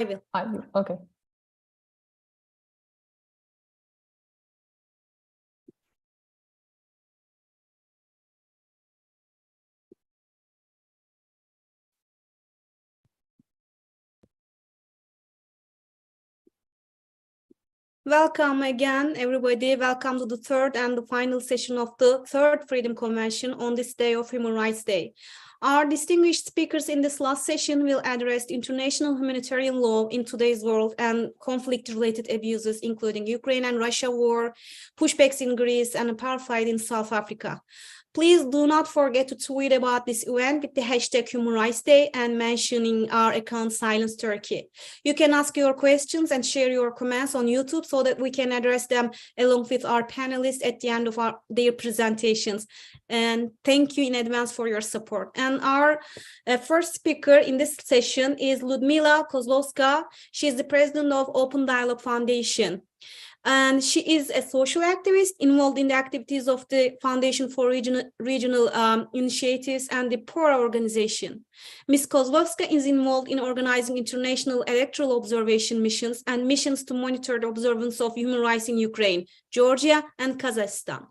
I will. Okay. Welcome again, everybody. Welcome to the third and the final session of the Third Freedom Convention on this day of Human Rights Day. Our distinguished speakers in this last session will address international humanitarian law in today's world and conflict-related abuses, including Ukraine and Russia war, pushbacks in Greece, and apartheid in South Africa. Please do not forget to tweet about this event with the hashtag Human Rights Day and mentioning our account Silence Turkey. You can ask your questions and share your comments on YouTube so that we can address them along with our panelists at the end of their presentations. And thank you in advance for your support. And our first speaker in this session is Ludmila Kozlovska. She is the president of Open Dialogue Foundation. And she is a social activist involved in the activities of the Foundation for Regional Initiatives and the PORA organization. Ms. Kozlovska is involved in organizing international electoral observation missions and missions to monitor the observance of human rights in Ukraine, Georgia, and Kazakhstan.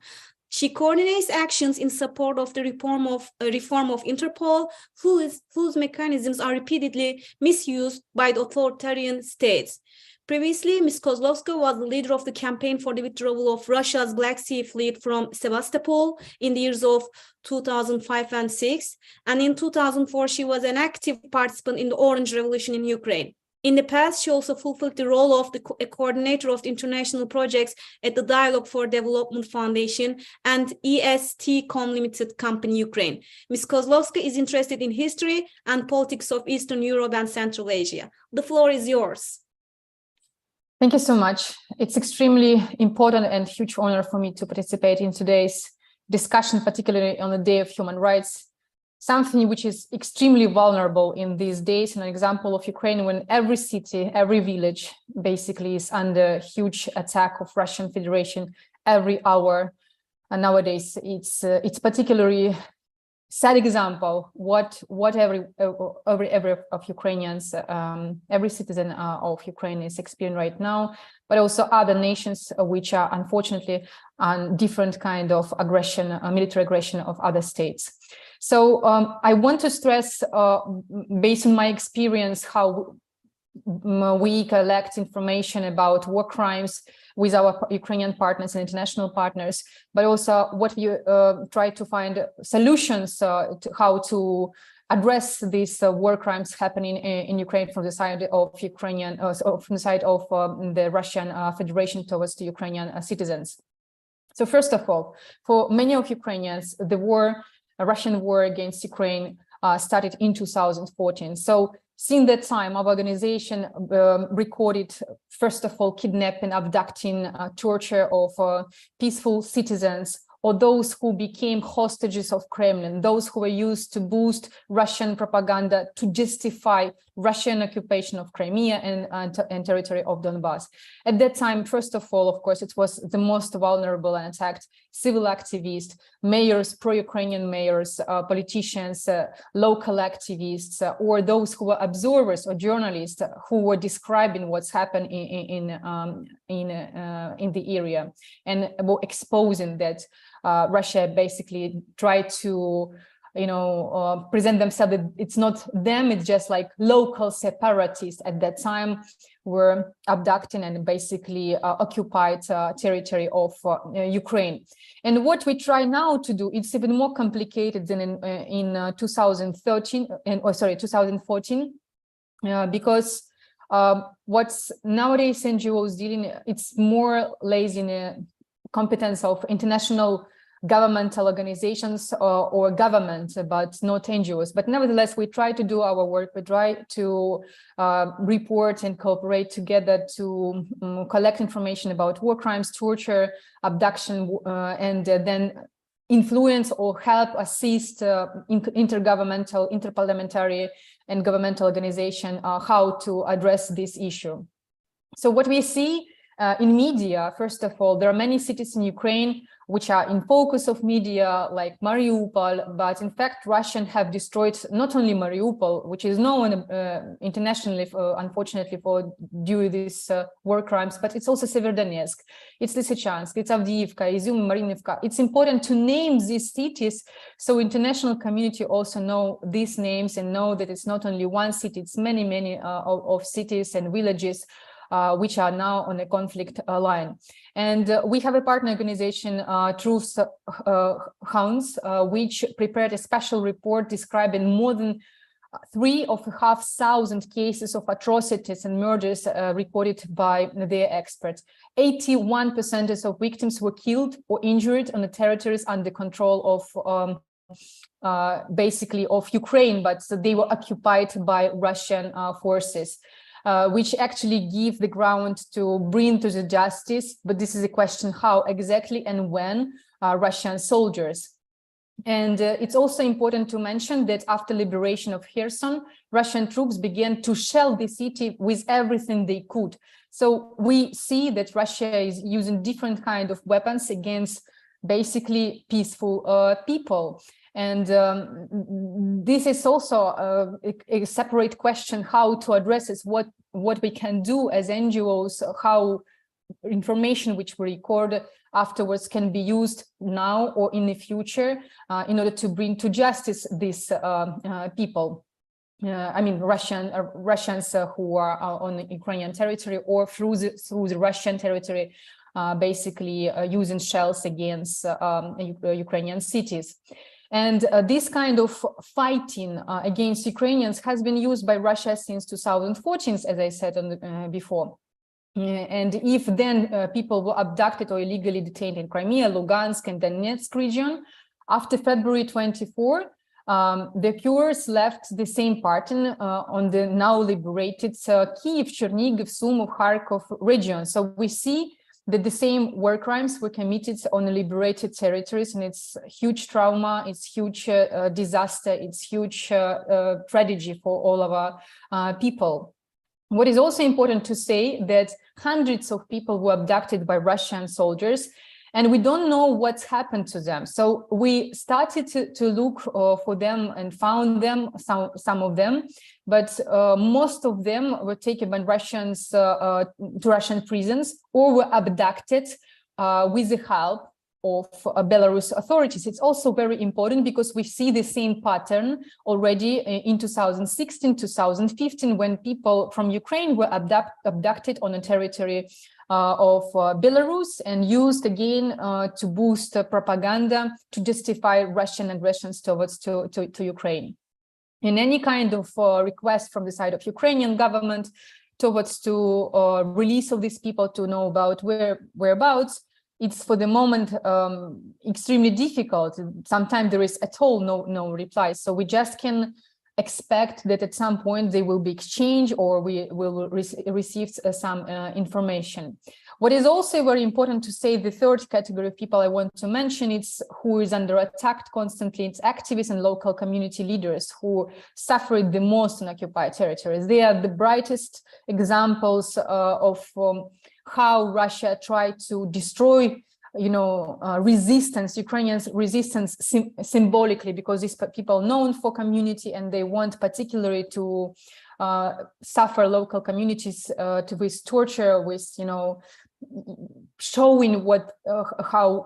She coordinates actions in support of the reform of Interpol, whose mechanisms are repeatedly misused by the authoritarian states. Previously, Ms. Kozlovska was the leader of the campaign for the withdrawal of Russia's Black Sea Fleet from Sevastopol in the years of 2005 and 6. And in 2004, she was an active participant in the Orange Revolution in Ukraine. In the past, she also fulfilled the role of a coordinator of the international projects at the Dialogue for Development Foundation and EST-Com Limited Company, Ukraine. Ms. Kozlovska is interested in history and politics of Eastern Europe and Central Asia. The floor is yours. Thank you so much. It's extremely important and huge honor for me to participate in today's discussion, particularly on the Day of Human Rights, something which is extremely vulnerable in these days, an example of Ukraine when every city, every village basically is under huge attack of Russian Federation every hour. And nowadays it's particularly sad example what every of Ukrainians, every citizen of Ukraine is experiencing right now, but also other nations which are unfortunately on different kind of aggression, military aggression of other states. So I want to stress, based on my experience, how we collect information about war crimes with our Ukrainian partners and international partners, but also what we try to find solutions to how to address these war crimes happening in Ukraine from the side of from the side of the Russian Federation towards the Ukrainian citizens. So first of all, for many of Ukrainians, the Russian war against Ukraine started in 2014. So since that time, our organization recorded, first of all, kidnapping, abducting, torture of peaceful citizens, or those who became hostages of Kremlin, those who were used to boost Russian propaganda to justify Russian occupation of Crimea and territory of Donbass. At that time, first of all, of course, it was the most vulnerable and attacked civil activists, mayors, pro-Ukrainian mayors, politicians, local activists, or those who were observers or journalists who were describing what's happened in the area and were exposing that Russia basically tried to, present themselves that it's not them, it's just like local separatists at that time were abducting and basically occupied territory of Ukraine. And what we try now to do, it's even more complicated than in 2014, because what's nowadays NGOs dealing, it's more lays in a competence of international governmental organizations or government, but not NGOs. But nevertheless, we try to do our work. We try to report and cooperate together to collect information about war crimes, torture, abduction, and then influence or help assist intergovernmental, interparliamentary, and governmental organization how to address this issue. So what we see in media, first of all, there are many cities in Ukraine which are in focus of media, like Mariupol, but in fact, Russians have destroyed not only Mariupol, which is known internationally, unfortunately, for due to these war crimes, but it's also Severodonetsk, it's Lysychansk, it's Avdiivka, Izium, Marinivka. It's important to name these cities so international community also know these names and know that it's not only one city, it's many of cities and villages which are now on a conflict line. And we have a partner organization, Truth Hounds, which prepared a special report describing more than 3,500 cases of atrocities and murders reported by their experts. 81% of victims were killed or injured on the territories under control of basically of Ukraine, but they were occupied by Russian forces. Which actually give the ground to bring to the justice, but this is a question how exactly and when Russian soldiers. And it's also important to mention that after liberation of Kherson, Russian troops began to shell the city with everything they could. So we see that Russia is using different kind of weapons against basically peaceful people. And this is also a separate question, how to address this, what we can do as NGOs, how information which we record afterwards can be used now or in the future in order to bring to justice these people. I mean, Russians who are on Ukrainian territory or through the Russian territory, basically using shells against Ukrainian cities. And this kind of fighting against Ukrainians has been used by Russia since 2014, as I said before. And if then people were abducted or illegally detained in Crimea, Lugansk, and Donetsk region, after February 24, the Kurds left the same pattern on the now liberated Kyiv, Chernigiv, Sumy, Kharkov region. So we see that the same war crimes were committed on the liberated territories, and it's huge trauma, it's huge disaster, it's huge tragedy for all of our people. What is also important to say that hundreds of people were abducted by Russian soldiers, and we don't know what's happened to them. So we started to look for them and found them, some of them, but most of them were taken by Russians to Russian prisons or were abducted with the help of Belarus authorities. It's also very important because we see the same pattern already in 2016, 2015, when people from Ukraine were abducted on the territory of Belarus and used again to boost propaganda to justify Russian aggressions towards to Ukraine. In any kind of request from the side of Ukrainian government towards to release of these people to know about whereabouts, it's for the moment extremely difficult. Sometimes there is at all no reply. So we just can expect that at some point they will be exchanged or we will receive some information. What is also very important to say, the third category of people I want to mention, it's who is under attack constantly. It's activists and local community leaders who suffered the most in occupied territories. They are the brightest examples of how Russia tried to destroy resistance, Ukrainians' resistance symbolically, because these people known for community and they want particularly to suffer local communities with torture, with showing what how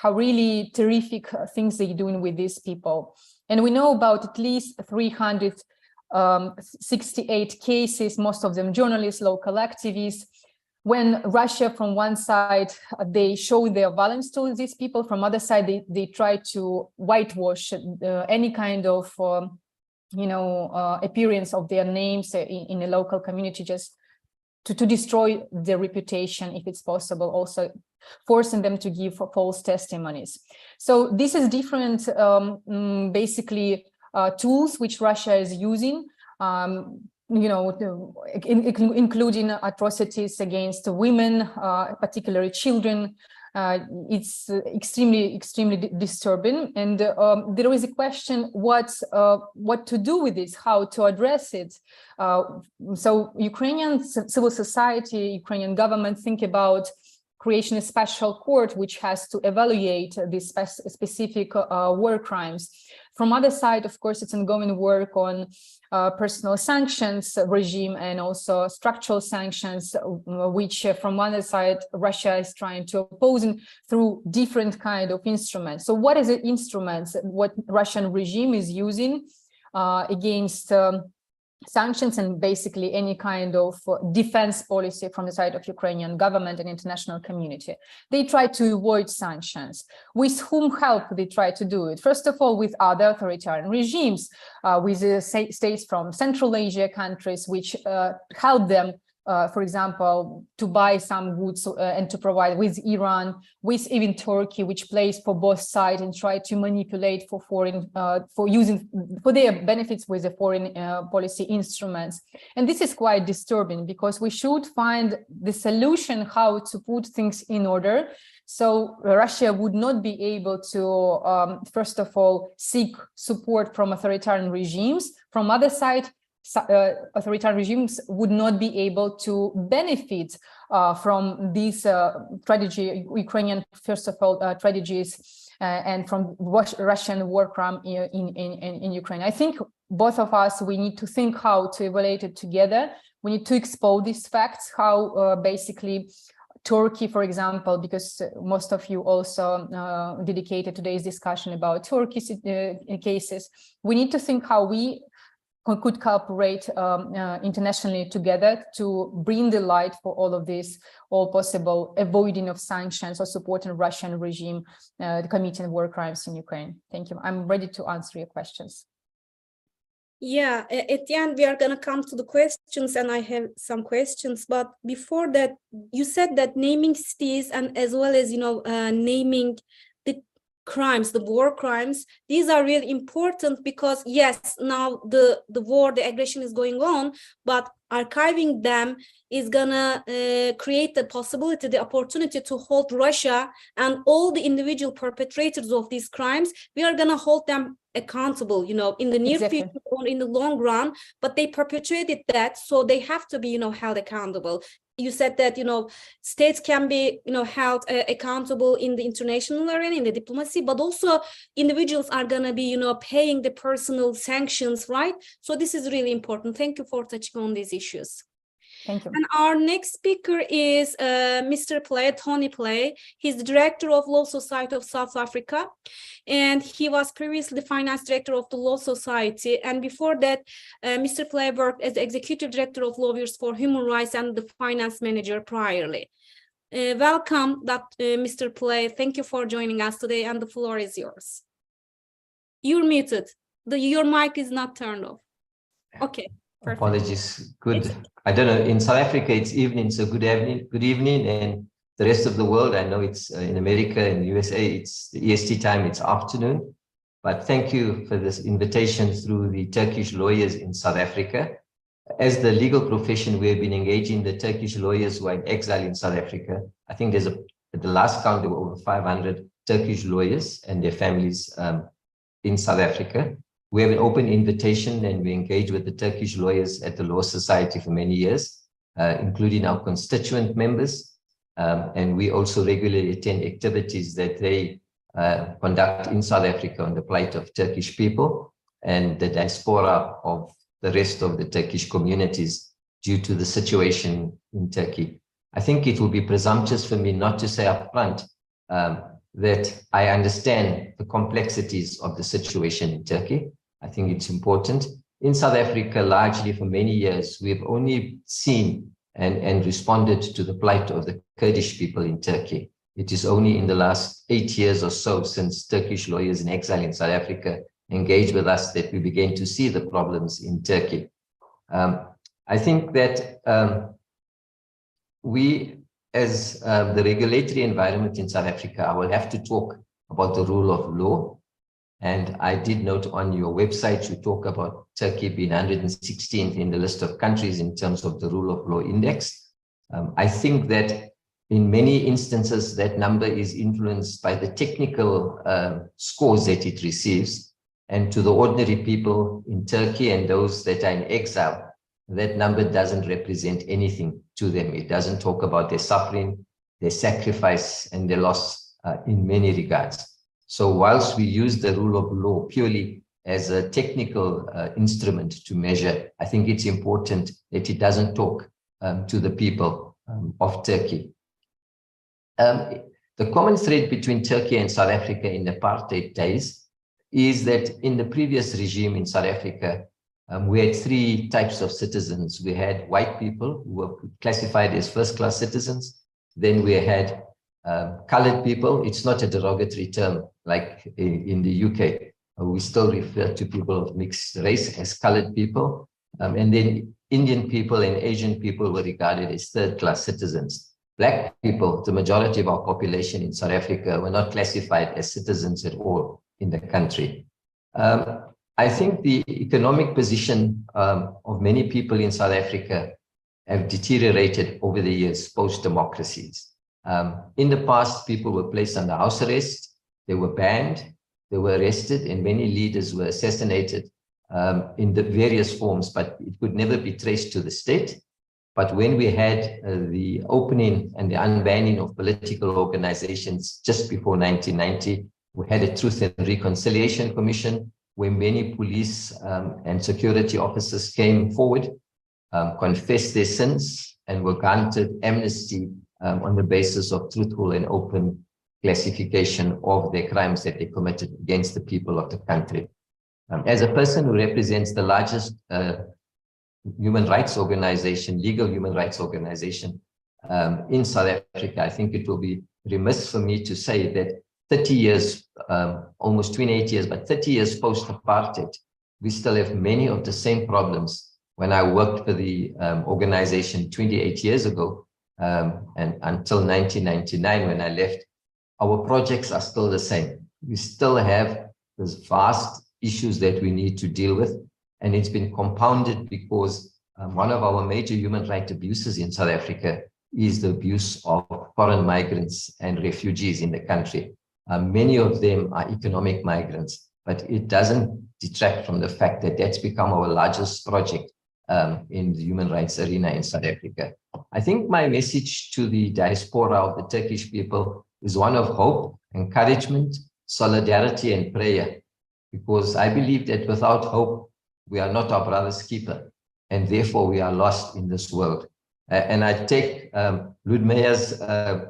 really terrific things they're doing with these people. And we know about at least 368 cases, most of them journalists, local activists. When Russia, from one side, they show their violence to these people, from other side, they try to whitewash any kind of, appearance of their names in a local community, just to destroy their reputation, if it's possible, also forcing them to give false testimonies. So this is different, basically, tools which Russia is using, including atrocities against women, particularly children. It's extremely disturbing. And there is a question what to do with this, how to address it. So Ukrainian civil society, Ukrainian government think about creation of a special court which has to evaluate these specific war crimes. From other side, of course, it's ongoing work on personal sanctions regime and also structural sanctions, which from one side, Russia is trying to oppose through different kind of instruments. So what is the instruments what Russian regime is using against sanctions and basically any kind of defense policy from the side of Ukrainian government and international community? They try to avoid sanctions. With whom help they try to do it? First of all, with other authoritarian regimes, with the states from Central Asia countries, which help them, for example, to buy some goods and to provide, with Iran, with even Turkey, which plays for both sides and try to manipulate for foreign, for their benefits with the foreign policy instruments. And this is quite disturbing because we should find the solution how to put things in order. So Russia would not be able to, first of all, seek support from authoritarian regimes. From other side, authoritarian regimes would not be able to benefit from these Ukrainian, first of all, tragedies and from Russian war crime in Ukraine. I think both of us, we need to think how to evaluate it together. We need to expose these facts, how basically Turkey, for example, because most of you also dedicated today's discussion about Turkey's cases. We need to think how we could cooperate internationally together to bring the light for all of this, all possible avoiding of sanctions or supporting Russian regime committing war crimes in Ukraine. Thank you. I'm ready to answer your questions. Yeah, at the end, we are going to come to the questions, and I have some questions. But before that, you said that naming cities and as well as, naming the crimes, the war crimes, these are really important because, yes, now the war, the aggression is going on, but archiving them is gonna create the possibility, the opportunity to hold Russia and all the individual perpetrators of these crimes. We are gonna hold them accountable, in the near future or in the long run, but they perpetrated that, so they have to be, held accountable. You said that, states can be, held accountable in the international arena, in the diplomacy, but also individuals are going to be, paying the personal sanctions, right? So this is really important. Thank you for touching on these issues. Thank you. And our next speaker is Mr. Play, Tony Play. He's the director of Law Society of South Africa, and he was previously the finance director of the Law Society. And before that, Mr. Play worked as the executive director of Lawyers for Human Rights and the finance manager priorly. Welcome, Mr. Play. Thank you for joining us today, and the floor is yours. You're muted. Your mic is not turned off. Okay. Perfect. Apologies. Good. I don't know. In South Africa, it's evening, so good evening. Good evening, and the rest of the world, I know it's in America and USA, it's the EST time. It's afternoon. But thank you for this invitation through the Turkish lawyers in South Africa. As the legal profession, we have been engaging the Turkish lawyers who are in exile in South Africa. I think at the last count, there were over 500 Turkish lawyers and their families in South Africa. We have an open invitation, and we engage with the Turkish lawyers at the Law Society for many years, including our constituent members. And we also regularly attend activities that they conduct in South Africa on the plight of Turkish people and the diaspora of the rest of the Turkish communities due to the situation in Turkey. I think it will be presumptuous for me not to say up front that I understand the complexities of the situation in Turkey. I think it's important. In South Africa, largely for many years, we've only seen and responded to the plight of the Kurdish people in Turkey. It is only in the last 8 years or so since Turkish lawyers in exile in South Africa engaged with us that we began to see the problems in Turkey. I think that we, as the regulatory environment in South Africa, I will have to talk about the rule of law. And I did note on your website, you talk about Turkey being 116th in the list of countries in terms of the rule of law index. I think that in many instances, that number is influenced by the technical scores that it receives. And to the ordinary people in Turkey and those that are in exile, that number doesn't represent anything to them. It doesn't talk about their suffering, their sacrifice and their loss in many regards. So whilst we use the rule of law purely as a technical instrument to measure, I think it's important that it doesn't talk to the people of Turkey. The common thread between Turkey and South Africa in the apartheid days is that in the previous regime in South Africa, we had three types of citizens. We had white people who were classified as first-class citizens. Then we had colored people. It's not a derogatory term like in the UK. We still refer to people of mixed race as colored people. And then Indian people and Asian people were regarded as third-class citizens. Black people, the majority of our population in South Africa, were not classified as citizens at all in the country. I think the economic position of many people in South Africa have deteriorated over the years post-democracies. In the past, people were placed under house arrest, they were banned, they were arrested, and many leaders were assassinated in the various forms, but it could never be traced to the state. But when we had the opening and the unbanning of political organizations just before 1990, we had a Truth and Reconciliation Commission where many police and security officers came forward, confessed their sins, and were granted amnesty on the basis of truthful and open classification of their crimes that they committed against the people of the country. As a person who represents the largest human rights organization, legal human rights organization in South Africa, I think it will be remiss for me to say that 30 years, almost 28 years, but 30 years post-apartheid, we still have many of the same problems. When I worked for the organization 28 years ago, and until 1999 when I left, our projects are still the same. We still have these vast issues that we need to deal with. And it's been compounded because one of our major human rights abuses in South Africa is the abuse of foreign migrants and refugees in the country. Many of them are economic migrants, but it doesn't detract from the fact that that's become our largest project in the human rights arena in South Africa. I think my message to the diaspora of the Turkish people is one of hope, encouragement, solidarity, and prayer, because I believe that without hope, we are not our brother's keeper, and therefore we are lost in this world. And I take Ludmila's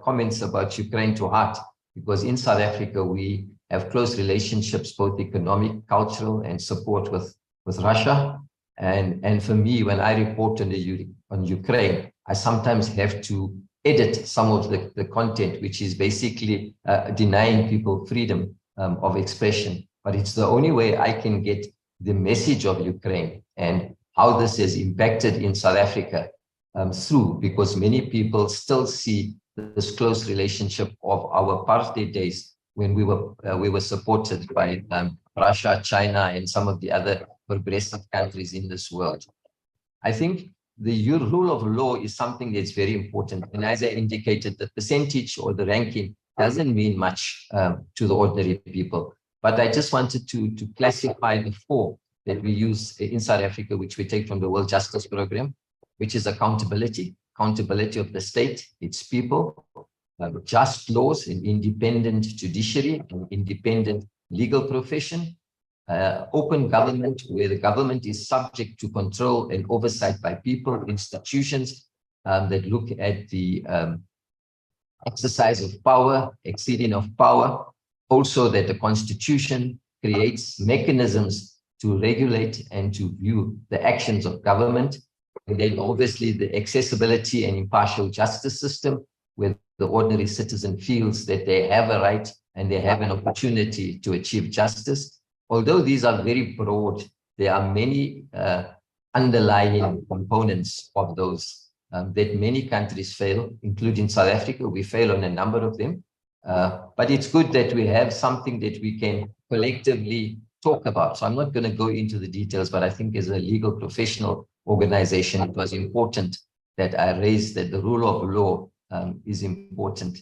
comments about Ukraine to heart, because in South Africa, we have close relationships, both economic, cultural, and support with Russia. And for me, when I report on Ukraine, I sometimes have to edit some of the content, which is basically denying people freedom of expression. But it's the only way I can get the message of Ukraine and how this has impacted in South Africa through, because many people still see this close relationship of our apartheid days when we were supported by Russia, China, and some of the other progressive countries in this world. I think the rule of law is something that's very important. And as I indicated, the percentage or the ranking doesn't mean much to the ordinary people. But I just wanted to classify the four that we use in South Africa, which we take from the World Justice Program, which is accountability of the state, its people, just laws, an independent judiciary, an independent legal profession, open government, where the government is subject to control and oversight by people, institutions that look at the exercise of power, exceeding of power. Also that the Constitution creates mechanisms to regulate and to view the actions of government. And then obviously the accessibility and impartial justice system, where the ordinary citizen feels that they have a right and they have an opportunity to achieve justice. Although these are very broad, there are many underlying components of those that many countries fail, including South Africa. We fail on a number of them. But it's good that we have something that we can collectively talk about. So I'm not going to go into the details, but I think as a legal professional organization, it was important that I raised that the rule of law is important.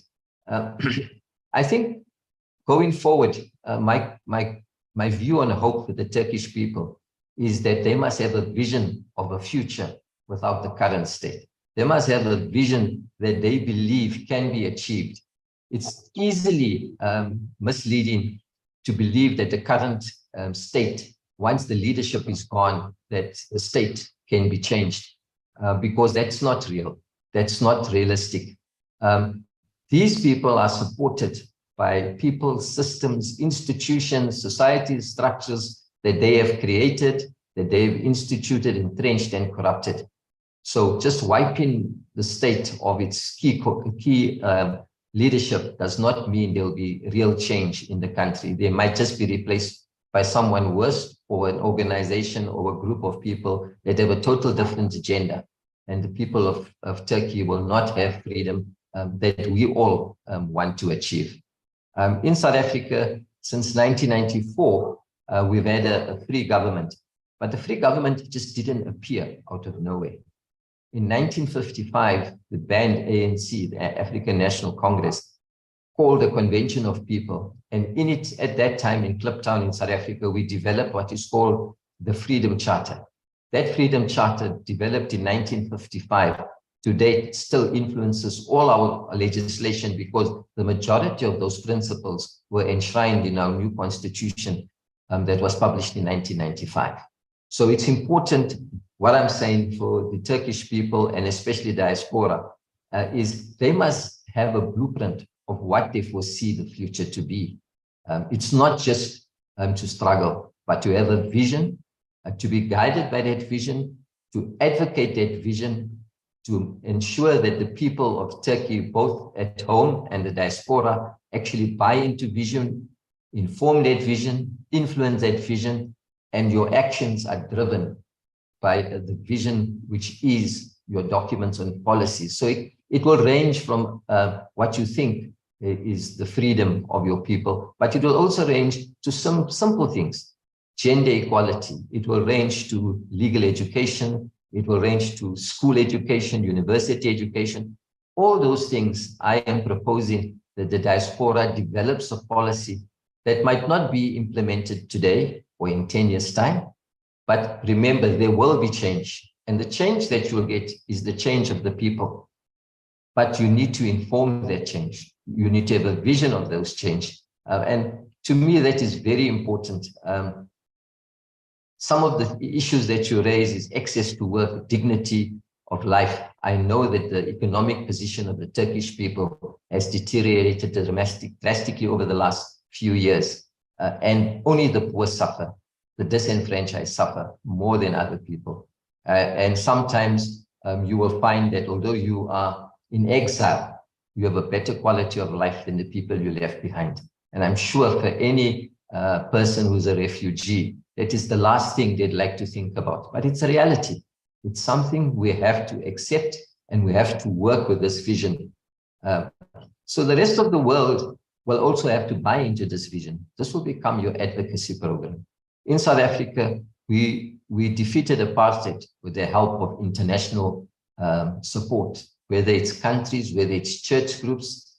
I think going forward, my view on hope for the Turkish people is that they must have a vision of a future without the current state. They must have a vision that they believe can be achieved. It's easily misleading to believe that the current state, once the leadership is gone, that the state can be changed, because that's not real. That's not realistic. These people are supported by people, systems, institutions, societies, structures that they have created, that they've instituted, entrenched, and corrupted. So just wiping the state of its key leadership does not mean there will be real change in the country. They might just be replaced by someone worse, or an organization or a group of people that have a total different agenda. And the people of Turkey will not have freedom that we all want to achieve. In South Africa, since 1994, we've had a free government, but the free government just didn't appear out of nowhere. In 1955, the banned ANC, the African National Congress, called a convention of people. And in it, at that time in Kliptown in South Africa, we developed what is called the Freedom Charter. That Freedom Charter, developed in 1955, to date still influences all our legislation, because the majority of those principles were enshrined in our new constitution that was published in 1995. So it's important, what I'm saying for the Turkish people, and especially diaspora, is they must have a blueprint of what they foresee the future to be. It's not just to struggle, but to have a vision, to be guided by that vision, to advocate that vision, to ensure that the people of Turkey, both at home and the diaspora, actually buy into vision, inform that vision, influence that vision, and your actions are driven by the vision, which is your documents and policies. So it will range from what you think is the freedom of your people, but it will also range to some simple things. Gender equality, it will range to legal education, it will range to school education, university education. All those things I am proposing that the diaspora develops a policy that might not be implemented today or in 10 years' time. But remember, there will be change. And the change that you'll get is the change of the people. But you need to inform that change. You need to have a vision of those change. And to me, that is very important. Some of the issues that you raise is access to work, dignity of life. I know that the economic position of the Turkish people has deteriorated drastically over the last few years. And only the poor suffer. The disenfranchised suffer more than other people. And sometimes you will find that although you are in exile, you have a better quality of life than the people you left behind. And I'm sure for any person who's a refugee, that is the last thing they'd like to think about. But it's a reality. It's something we have to accept, and we have to work with this vision. So the rest of the world will also have to buy into this vision. This will become your advocacy program. In South Africa, we defeated apartheid with the help of international support, whether it's countries, whether it's church groups.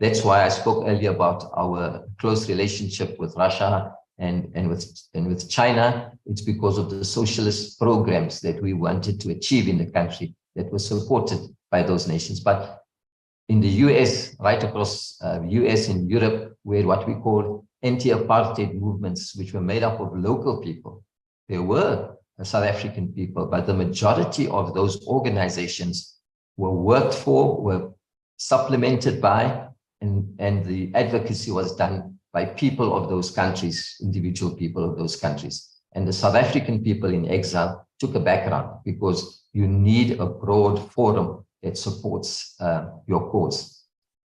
That's why I spoke earlier about our close relationship with Russia and with China. It's because of the socialist programs that we wanted to achieve in the country that were supported by those nations. But in the US, right across US and Europe, we had what we call anti-apartheid movements, which were made up of local people. There were South African people, but the majority of those organizations were worked for, were supplemented by, and the advocacy was done by people of those countries, individual people of those countries. And the South African people in exile took a background, because you need a broad forum that supports your cause.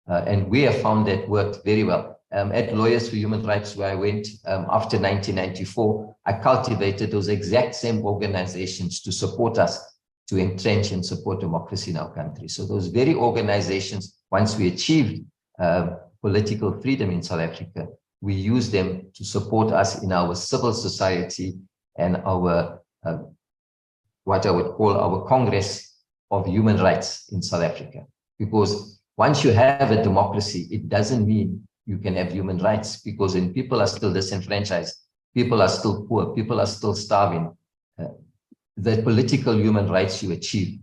And we have found that worked very well. At Lawyers for Human Rights, where I went after 1994, I cultivated those exact same organizations to support us, to entrench and support democracy in our country. So those very organizations, once we achieved political freedom in South Africa, we used them to support us in our civil society and our, what I would call our Congress of Human Rights in South Africa. Because once you have a democracy, it doesn't mean you can have human rights, because when people are still disenfranchised, people are still poor, people are still starving, the political human rights you achieve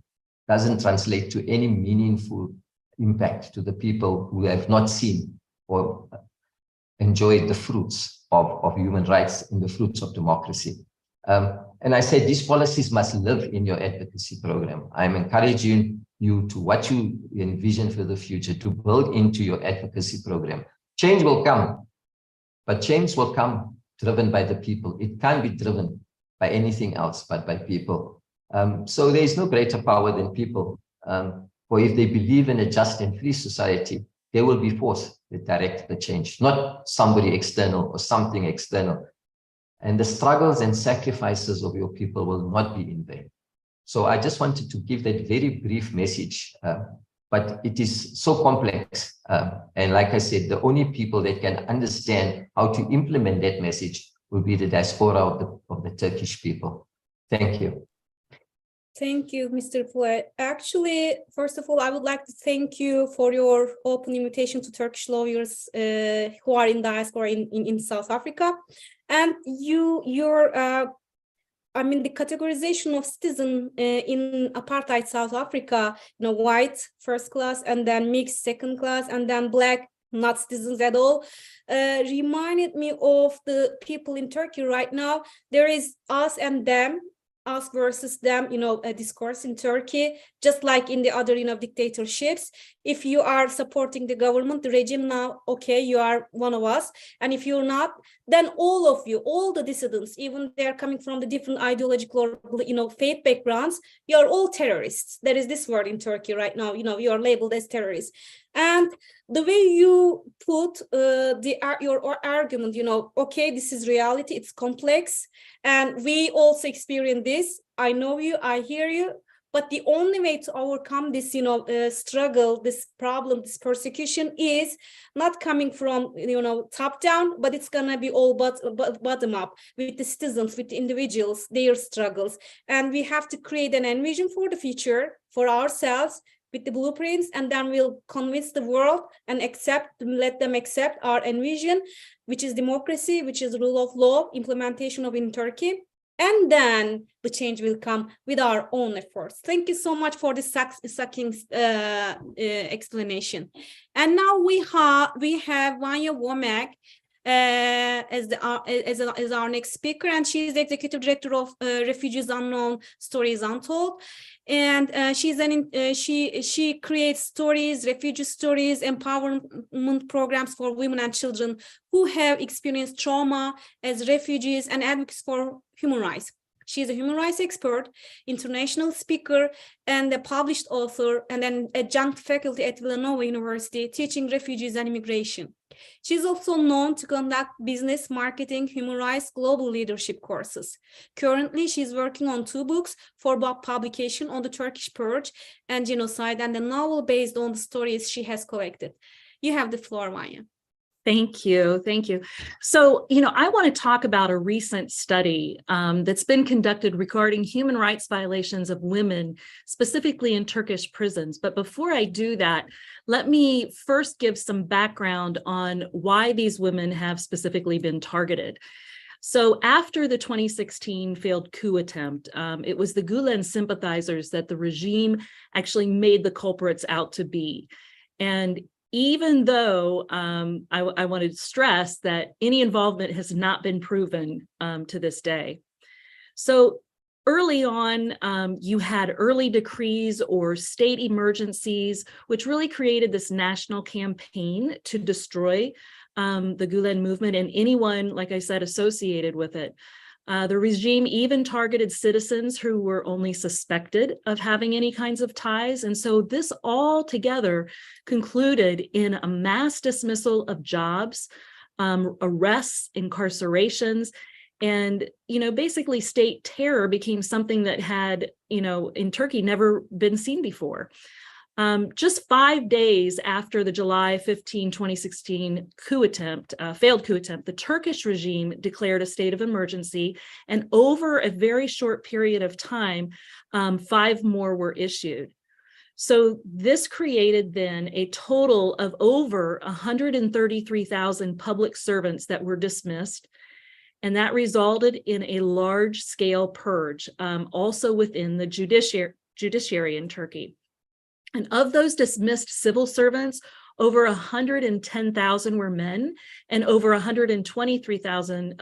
doesn't translate to any meaningful impact to the people who have not seen or enjoyed the fruits of human rights and the fruits of democracy. And I said, these policies must live in your advocacy program. I'm encouraging you to what you envision for the future, to build into your advocacy program. Change will come, but change will come driven by the people. It can't be driven by anything else but by people. So there is no greater power than people. For if they believe in a just and free society, they will be forced to direct the change, not somebody external or something external. And the struggles and sacrifices of your people will not be in vain. So I just wanted to give that very brief message, but it is so complex. And like I said, the only people that can understand how to implement that message will be the diaspora of the Turkish people. Thank you. Thank you, Mr. Fulay. Actually, first of all, I would like to thank you for your open invitation to Turkish lawyers who are in diaspora in South Africa. And I mean, the categorization of citizen in apartheid South Africa, white first class, and then mixed second class, and then black, not citizens at all, reminded me of the people in Turkey right now. There is us and them, us versus them, a discourse in Turkey, just like in the other, dictatorships. If you are supporting the government, the regime now, okay, you are one of us. And if you're not, then all of you, all the dissidents, even they're coming from the different ideological or, faith backgrounds, you're all terrorists. There is this word in Turkey right now, you are labeled as terrorists. And the way you put your argument, okay, this is reality, it's complex, and we also experience this. I know you, I hear you, but the only way to overcome this, struggle, this problem, this persecution is not coming from, top down, but it's gonna be all bottom up with the citizens, with the individuals, their struggles. And we have to create an envision for the future for ourselves, with the blueprints, and then we'll convince the world and let them accept our envision, which is democracy, which is rule of law, implementation of in Turkey. And then the change will come with our own efforts. Thank you so much for this sucking explanation. And now we have Vanya Womack as our next speaker, and she is the executive director of Refugees Unknown, Stories Untold. And she creates stories, refugee stories, empowerment programs for women and children who have experienced trauma as refugees, and advocates for human rights. She is a human rights expert, international speaker, and a published author, and an adjunct faculty at Villanova University teaching refugees and immigration. She is also known to conduct business, marketing, human rights, global leadership courses. Currently, she is working on 2 books for publication on the Turkish purge and genocide, and a novel based on the stories she has collected. You have the floor, Vanya. Thank you. Thank you. So, I want to talk about a recent study that's been conducted regarding human rights violations of women, specifically in Turkish prisons. But before I do that, let me first give some background on why these women have specifically been targeted. So after the 2016 failed coup attempt, it was the Gulen sympathizers that the regime actually made the culprits out to be. And even though I wanted to stress that any involvement has not been proven to this day. So early on, you had early decrees or state emergencies, which really created this national campaign to destroy the Gulen movement and anyone, like I said, associated with it. The regime even targeted citizens who were only suspected of having any kinds of ties. And so this all together concluded in a mass dismissal of jobs, arrests, incarcerations, and, basically state terror became something that had, in Turkey never been seen before. Just 5 days after the July 15, 2016 failed coup attempt, the Turkish regime declared a state of emergency, and over a very short period of time, 5 more were issued. So this created then a total of over 133,000 public servants that were dismissed, and that resulted in a large-scale purge, also within the judiciary in Turkey. And of those dismissed civil servants, over 110,000 were men, and over 123,000,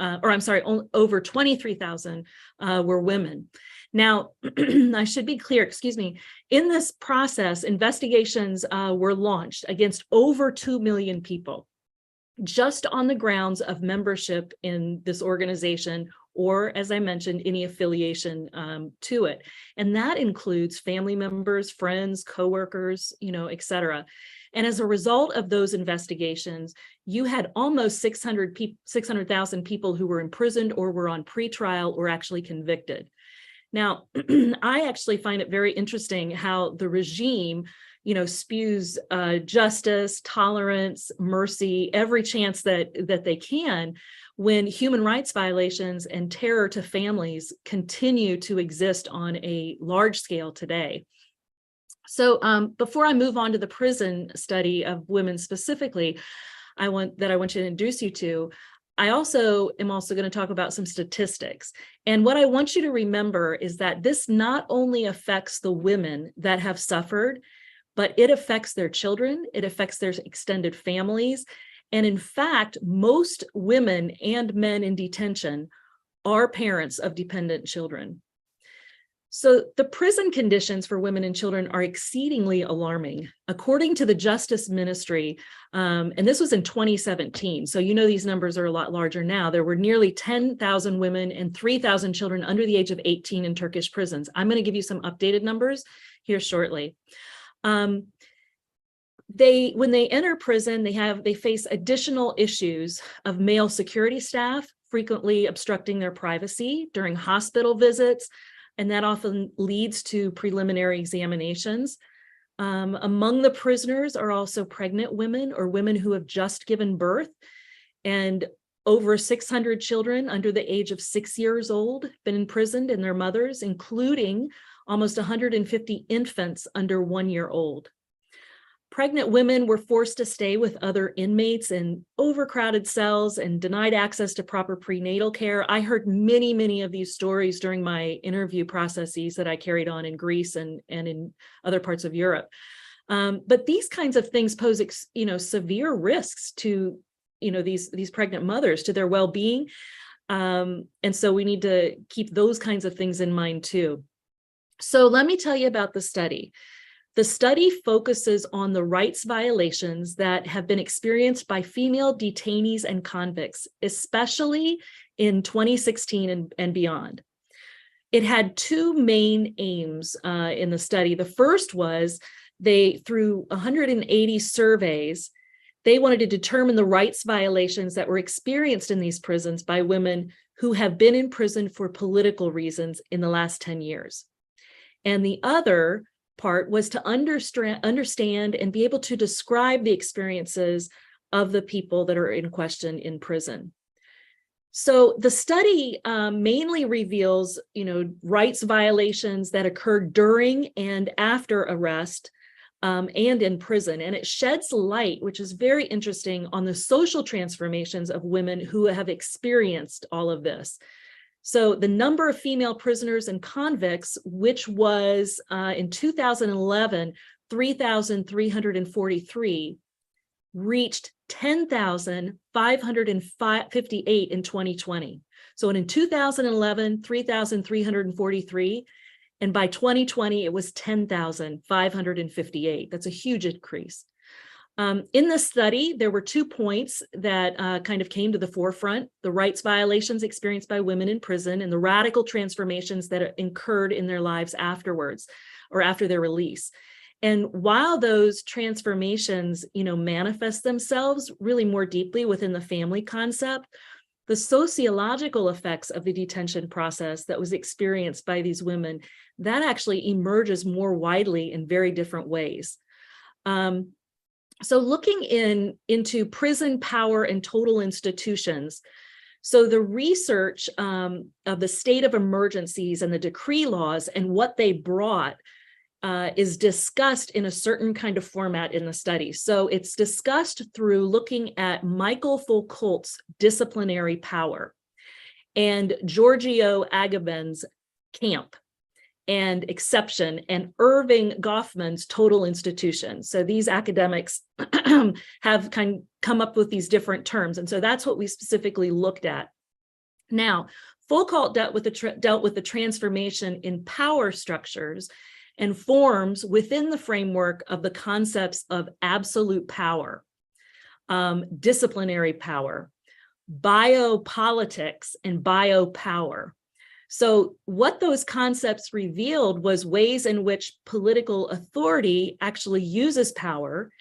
over 23,000 were women. Now, I should be clear, excuse me, in this process, investigations were launched against over 2 million people, just on the grounds of membership in this organization, or, as I mentioned, any affiliation to it. And that includes family members, friends, coworkers, et cetera. And as a result of those investigations, you had almost 600,000 people who were imprisoned or were on pretrial or actually convicted. Now, I actually find it very interesting how the regime, spews justice, tolerance, mercy, every chance that they can, when human rights violations and terror to families continue to exist on a large scale today. So before I move on to the prison study of women specifically, I want to introduce you to, I am also going to talk about some statistics. And what I want you to remember is that this not only affects the women that have suffered, but it affects their children, it affects their extended families. And in fact, most women and men in detention are parents of dependent children. So the prison conditions for women and children are exceedingly alarming. According to the Justice Ministry, and this was in 2017, so these numbers are a lot larger now, there were nearly 10,000 women and 3,000 children under the age of 18 in Turkish prisons. I'm going to give you some updated numbers here shortly. When they enter prison, they face additional issues of male security staff frequently obstructing their privacy during hospital visits, and that often leads to preliminary examinations. Among the prisoners are also pregnant women or women who have just given birth, and over 600 children under the age of 6 years old been imprisoned, and their mothers, including almost 150 infants under 1 year old. Pregnant women were forced to stay with other inmates in overcrowded cells and denied access to proper prenatal care. I heard many, many of these stories during my interview processes that I carried on in Greece and in other parts of Europe. But these kinds of things pose, severe risks to, these pregnant mothers, to their well-being. And so we need to keep those kinds of things in mind too. So let me tell you about the study. The study focuses on the rights violations that have been experienced by female detainees and convicts, especially in 2016 and beyond. It had two main aims in the study. The first was through 180 surveys, they wanted to determine the rights violations that were experienced in these prisons by women who have been in prison for political reasons in the last 10 years. And the other part was to understand and be able to describe the experiences of the people that are in question in prison. So the study mainly reveals, rights violations that occurred during and after arrest and in prison. And it sheds light, which is very interesting, on the social transformations of women who have experienced all of this. So the number of female prisoners and convicts, which was in 2011, 3,343, reached 10,558 in 2020. So in 2011, 3,343, and by 2020, it was 10,558. That's a huge increase. In the study, there were 2 points that kind of came to the forefront: the rights violations experienced by women in prison and the radical transformations that occurred in their lives afterwards or after their release. And while those transformations, manifest themselves really more deeply within the family concept, the sociological effects of the detention process that was experienced by these women, that actually emerges more widely in very different ways. So looking into prison power and total institutions, so the research of the state of emergencies and the decree laws and what they brought is discussed in a certain kind of format in the study. So it's discussed through looking at Michael Foucault's disciplinary power and Giorgio Agamben's camp. and exception, and Irving Goffman's total institution. So these academics have come up with these different terms. And so that's what we specifically looked at. Now, Foucault dealt with the transformation in power structures and forms within the framework of the concepts of absolute power, disciplinary power, biopolitics, and biopower. So what those concepts revealed was ways in which political authority actually uses power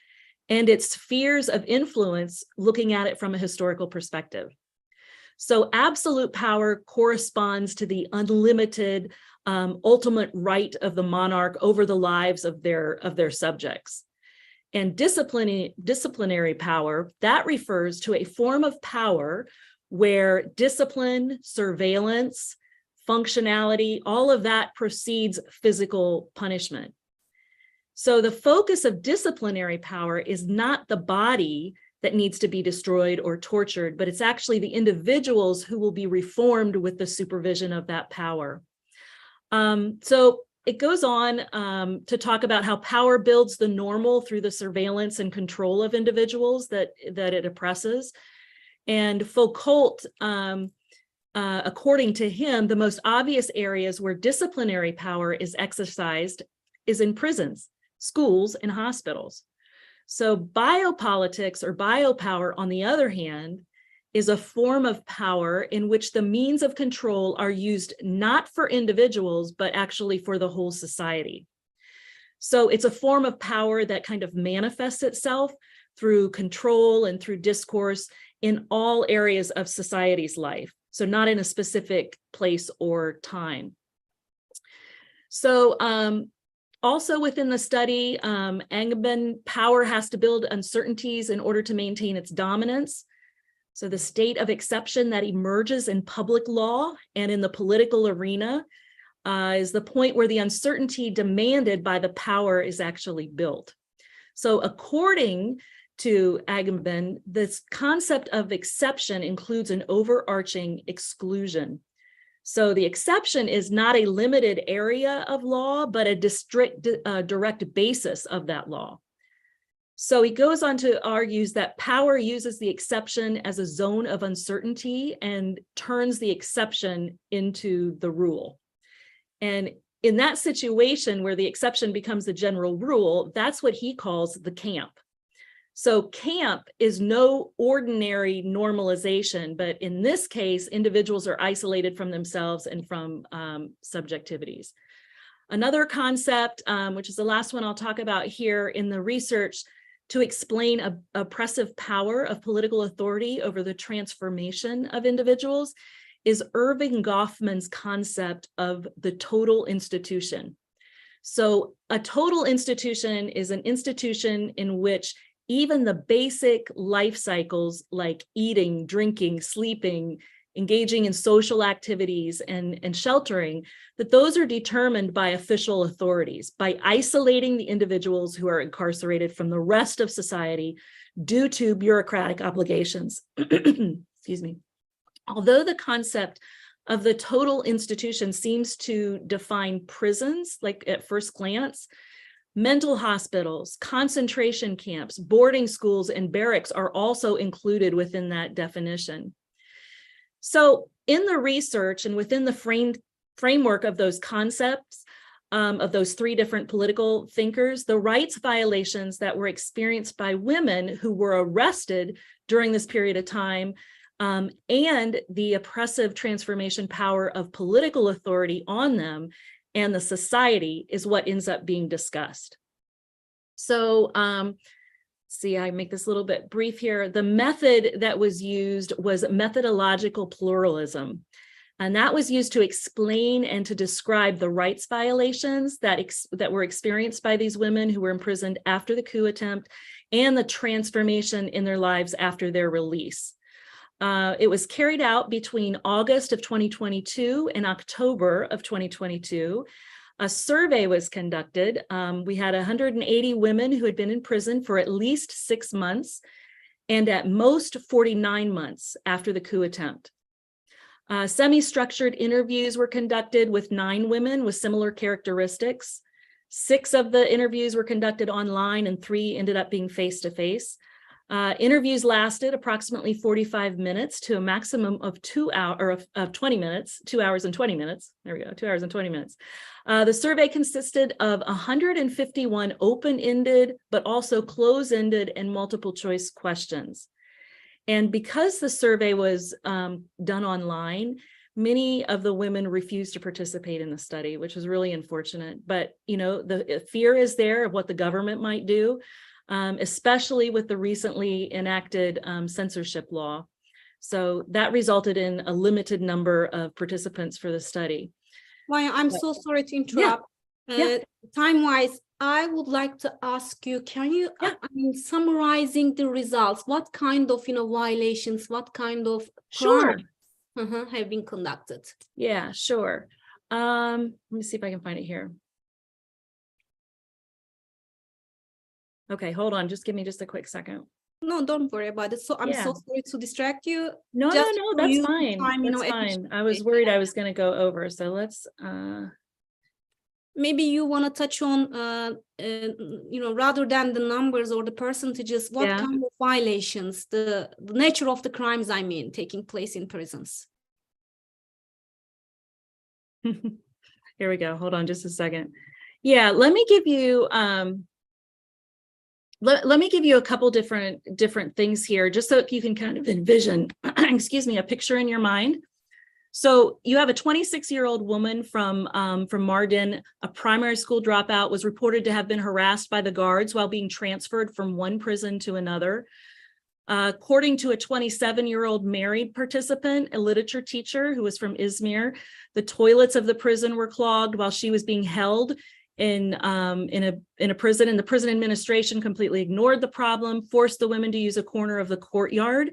and its spheres of influence, looking at it from a historical perspective. So absolute power corresponds to the unlimited ultimate right of the monarch over the lives of their subjects. And disciplinary power, that refers to a form of power where discipline, surveillance, functionality, all of that precedes physical punishment. So the focus of disciplinary power is not the body that needs to be destroyed or tortured, but it's actually the individuals who will be reformed with the supervision of that power. So it goes on to talk about how power builds the normal through the surveillance and control of individuals that it oppresses. And Foucault, according to him, the most obvious areas where disciplinary power is exercised is in prisons, schools, and hospitals. So biopolitics or biopower, on the other hand, is a form of power in which the means of control are used not for individuals, but actually for the whole society. So it's a form of power that kind of manifests itself through control and through discourse in all areas of society's life. So not in a specific place or time. So also within the study, Agamben, power has to build uncertainties in order to maintain its dominance. So the state of exception that emerges in public law and in the political arena is the point where the uncertainty demanded by the power is actually built. So according to Agamben, this concept of exception includes an overarching exclusion. So the exception is not a limited area of law, but a direct basis of that law. So he goes on to argue that power uses the exception as a zone of uncertainty and turns the exception into the rule. And in that situation where the exception becomes the general rule, that's what he calls the camp. So camp is no ordinary normalization, but in this case, individuals are isolated from themselves and from subjectivities. Another concept, which is the last one I'll talk about here in the research, to explain oppressive power of political authority over the transformation of individuals, is Irving Goffman's concept of the total institution. So a total institution is an institution in which even the basic life cycles like eating, drinking, sleeping, engaging in social activities and sheltering, that those are determined by official authorities, by isolating the individuals who are incarcerated from the rest of society due to bureaucratic obligations. Excuse me. Although the concept of the total institution seems to define prisons, like at first glance, mental hospitals, concentration camps, boarding schools, and barracks are also included within that definition. So in the research and within the framework of those concepts, of those three different political thinkers, the rights violations that were experienced by women who were arrested during this period of time, and the oppressive transformation power of political authority on them and the society is what ends up being discussed. So see, I make this a little bit brief here. The method that was used was methodological pluralism. And that was used to explain and to describe the rights violations that were experienced by these women who were imprisoned after the coup attempt and the transformation in their lives after their release. It was carried out between August of 2022 and October of 2022. A survey was conducted. We had 180 women who had been in prison for at least 6 months and at most 49 months after the coup attempt. Semi-structured interviews were conducted with 9 women with similar characteristics. 6 of the interviews were conducted online and 3 ended up being face-to-face. Interviews lasted approximately 45 minutes to a maximum of 2 hours of 20 minutes, 2 hours and 20 minutes. There we go, 2 hours and 20 minutes. The survey consisted of 151 open-ended, but also close-ended and multiple choice questions. And because the survey was done online, many of the women refused to participate in the study, which was really unfortunate. But, you know, the fear is there of what the government might do, especially with the recently enacted censorship law. So that resulted in a limited number of participants for the study. Maya, I'm so sorry to interrupt. Yeah. Time-wise, I would like to ask you, can you, summarizing the results, what kind of, violations, what kind of Sure. crimes, have been conducted? Yeah, sure. Let me see if I can find it here. Okay, hold on. Just give me just a quick second. No, don't worry about it. So I'm so sorry to distract you. No, Just no, that's use the fine. time, That's fine. I was worried I was going to go over. So let's maybe you want to touch on rather than the numbers or the percentages, what kind of violations, the nature of the crimes, I mean, taking place in prisons. Here we go. Hold on just a second. Yeah, let me give you let me give you a couple different things here, just so you can kind of envision, excuse me, a picture in your mind. So you have a 26-year-old woman from Mardin, a primary school dropout, was reported to have been harassed by the guards while being transferred from one prison to another. According to a 27-year-old married participant, a literature teacher who was from Izmir, the toilets of the prison were clogged while she was being held in a prison, and the prison administration completely ignored the problem, forced the women to use a corner of the courtyard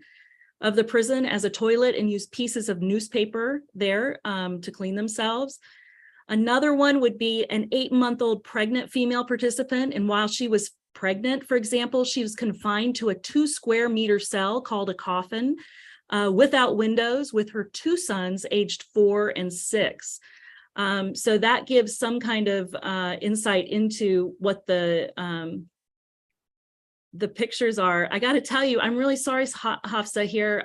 of the prison as a toilet and use pieces of newspaper there to clean themselves. Another one would be an 8-month-old pregnant female participant, and while she was pregnant, for example, she was confined to a 2-square-meter cell called a coffin without windows with her 2 sons aged 4 and 6. So that gives some kind of insight into what the pictures are. I got to tell you, I'm really sorry, Hafsa, here.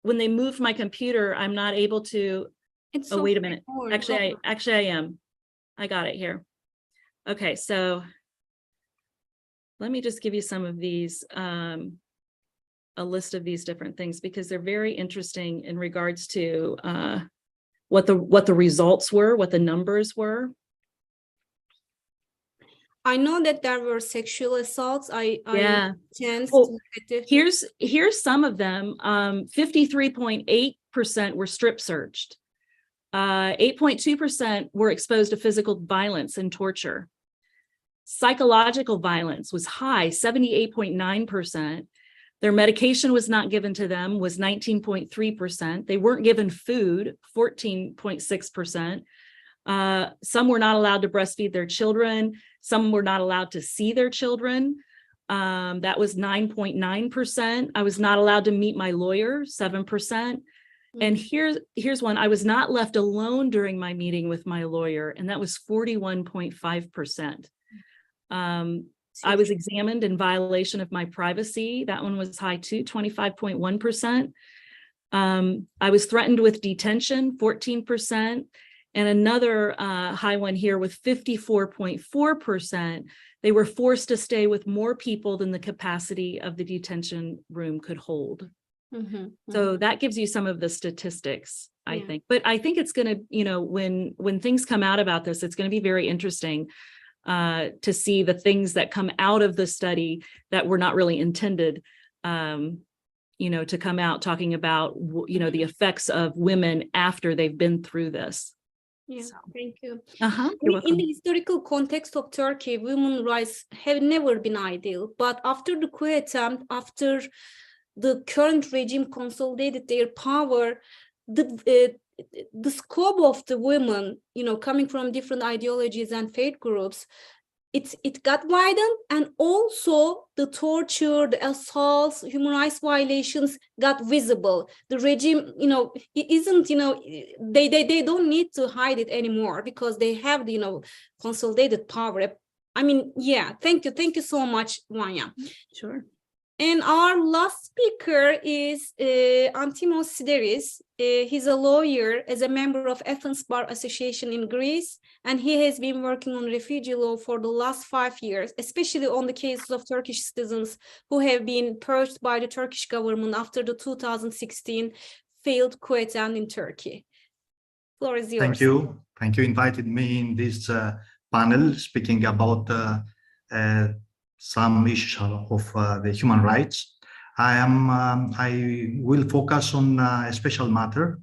When they moved my computer, I'm not able to. It's wait a minute. Actually, I am. I got it here. Okay, so let me just give you some of these, a list of these different things, because they're very interesting in regards to what the results were, what the numbers were. I know that there were sexual assaults. Here's some of them. 53.8% were strip searched. 8.2% were exposed to physical violence and torture. Psychological violence was high, 78.9%. Their medication was not given to them, was 19.3%. They weren't given food, 14.6%. Some were not allowed to breastfeed their children. Some were not allowed to see their children. That was 9.9%. I was not allowed to meet my lawyer, 7%. And here's one. I was not left alone during my meeting with my lawyer, and that was 41.5%. I was examined in violation of my privacy. That one was high too, 25.1%. I was threatened with detention, 14%. And another high one here with 54.4%. They were forced to stay with more people than the capacity of the detention room could hold. So that gives you some of the statistics, I think. But I think it's going to, when things come out about this, it's going to be very interesting to see the things that come out of the study that were not really intended, to come out talking about, the effects of women after they've been through this. Yeah, so. Thank you. In the historical context of Turkey, women's rights have never been ideal, but after the coup attempt, after the current regime consolidated their power, the scope of the women, coming from different ideologies and faith groups, it got widened, and also the torture, the assaults, human rights violations got visible. The regime, it isn't, they don't need to hide it anymore because they have the, consolidated power. I mean, yeah, thank you so much, Vanya. Sure. And our last speaker is Antimos Sideris. He's a lawyer as a member of Athens Bar Association in Greece, and he has been working on refugee law for the last 5 years, especially on the cases of Turkish citizens who have been purged by the Turkish government after the 2016 failed coup attempt in Turkey. Floor is yours. Thank you. Thank you invited me in this panel speaking about some issues of the human rights. I will focus on a special matter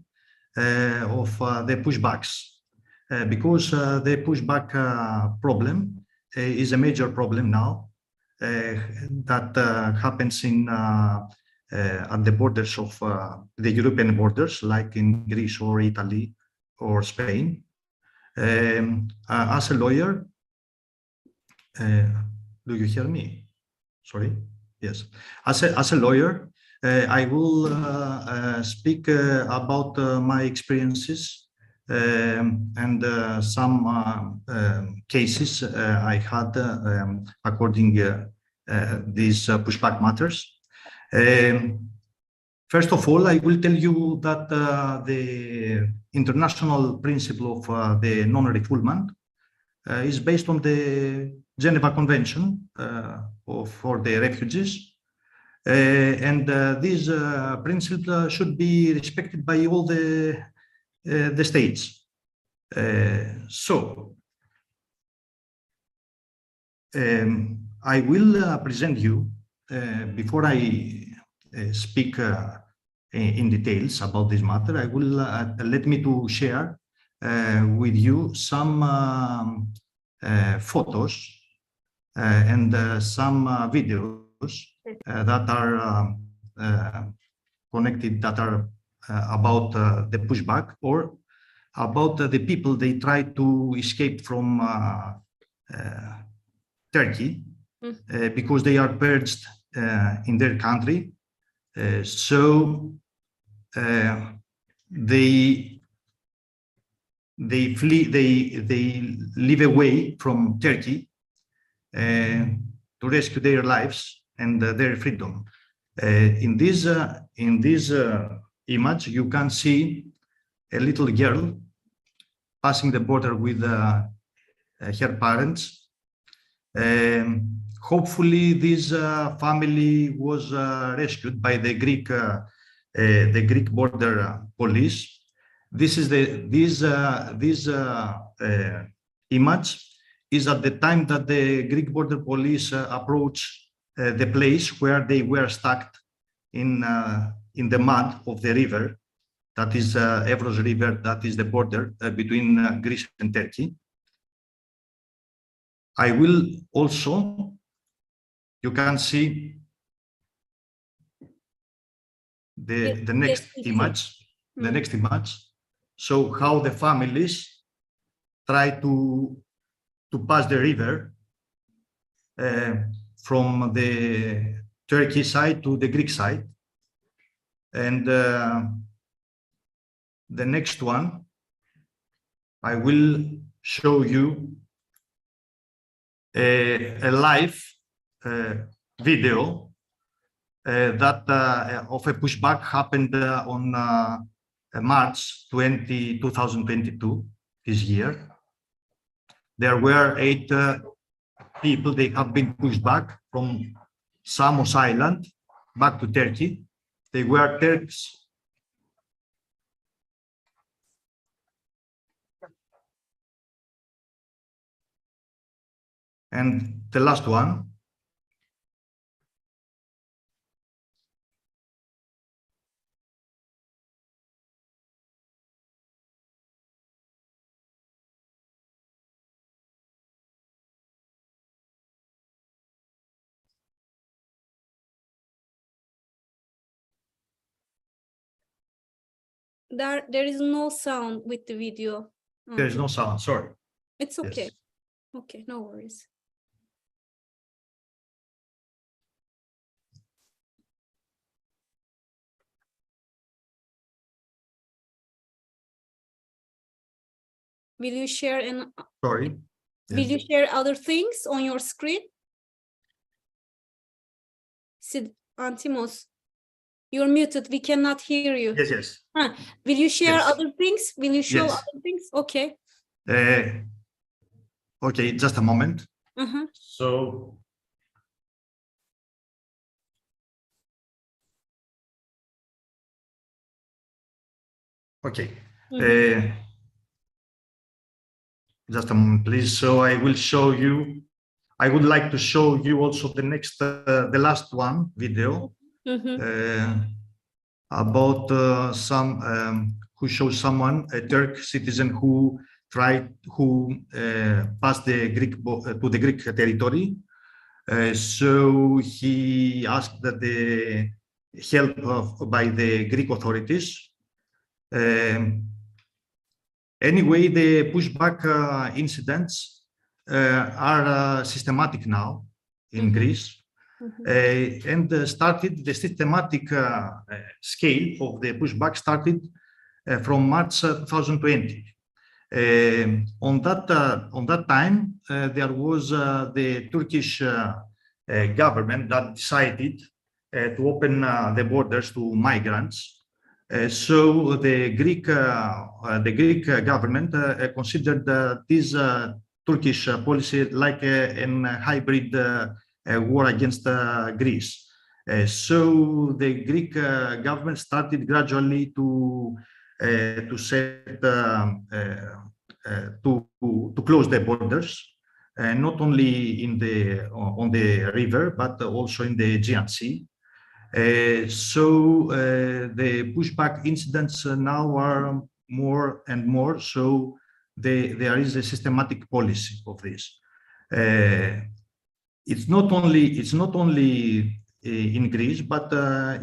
of the pushbacks, because the pushback problem is a major problem now that happens in at the borders of the European borders, like in Greece or Italy or Spain. As a lawyer, do you hear me? Sorry. Yes. As a lawyer, I will speak about my experiences and some cases I had according these pushback matters. First of all, I will tell you that the international principle of the non-refoulement is based on the Geneva Convention for the refugees, and this principle should be respected by all the states. I will present you, before I speak in details about this matter, I will let me to share with you some photos and some videos that are connected, that are about the pushback, or about the people they try to escape from Turkey because they are purged in their country. So they flee, they live away from Turkey to rescue their lives and their freedom. In this image, you can see a little girl passing the border with her parents. Hopefully, this family was rescued by the Greek border police. This is this image is at the time that the Greek border police approached the place where they were stuck in the mud of the river, that is Evros River, that is the border between Greece and Turkey. I will also, you can see the next image, the next image. So how the families try to pass the river from the Turkey side to the Greek side. And the next one, I will show you a live video that of a pushback happened on March 2022, this year. There were 8 people, they have been pushed back from Samos Island back to Turkey. They were Turks. And the last one. There is no sound with the video. There is no sound, sorry. It's okay. Yes. Okay, no worries. Will you share Sorry. Will you share other things on your screen? Sid Antimos, you're muted. We cannot hear you. Yes, yes. Will you share Yes. other things? Will you show Yes. other things? Okay. Okay, just a moment. Uh-huh. So, okay. Just a moment, please. So I will show you. I would like to show you also the next, the last one video about who shows someone, a Turk citizen who passed the Greek to the Greek territory. So he asked that the help by the Greek authorities. Anyway, the pushback incidents are systematic now in Greece, and started the systematic scale of the pushback started from March 2020. On that time, there was the Turkish government that decided to open the borders to migrants. So the Greek government considered this Turkish policy like a hybrid war against Greece. So the Greek government started gradually to close the borders, not only on the river but also in the Aegean Sea. So the pushback incidents now are more and more. So there is a systematic policy of this. It's not only in Greece, but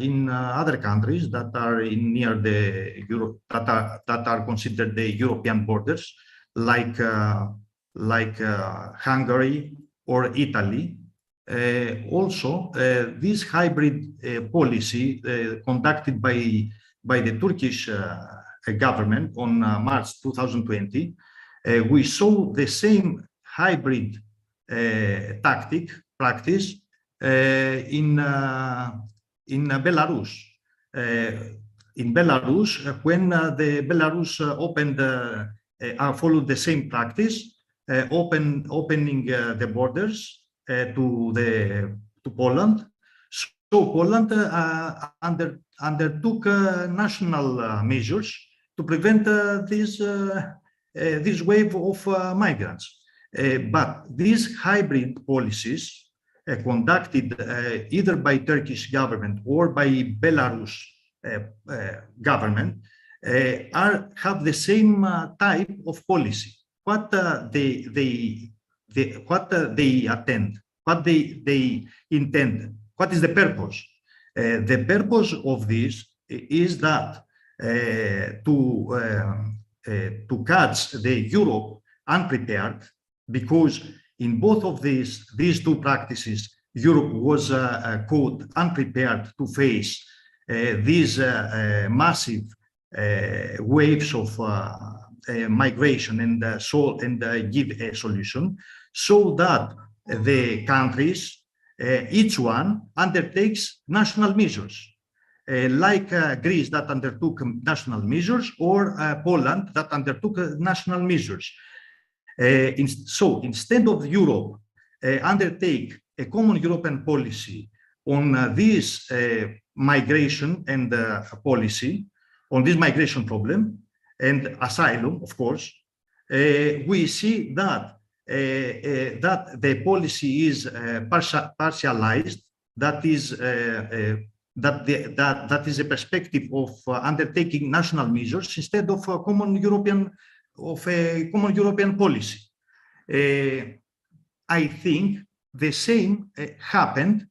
in other countries that are near the Europe, that are considered the European borders, like Hungary or Italy. Also, this hybrid policy conducted by the Turkish government on March 2020, we saw the same hybrid practice in Belarus. In Belarus, when the Belarus followed the same practice, opening the borders to Poland. So Poland undertook national measures to prevent this wave of migrants. But these hybrid policies conducted either by Turkish government or by Belarus government have the same type of policy. What they intend, what is the purpose? The purpose of this is that to catch the Europe unprepared, because in both of these two practices, Europe was caught unprepared to face these massive waves of migration and give a solution, so that the countries, each one undertakes national measures, like Greece that undertook national measures, or Poland that undertook national measures. So instead of Europe undertake a common European policy on this migration and policy, on this migration problem and asylum, of course, we see that the policy is partialized. That is a perspective of undertaking national measures instead of a common European policy. I think the same happened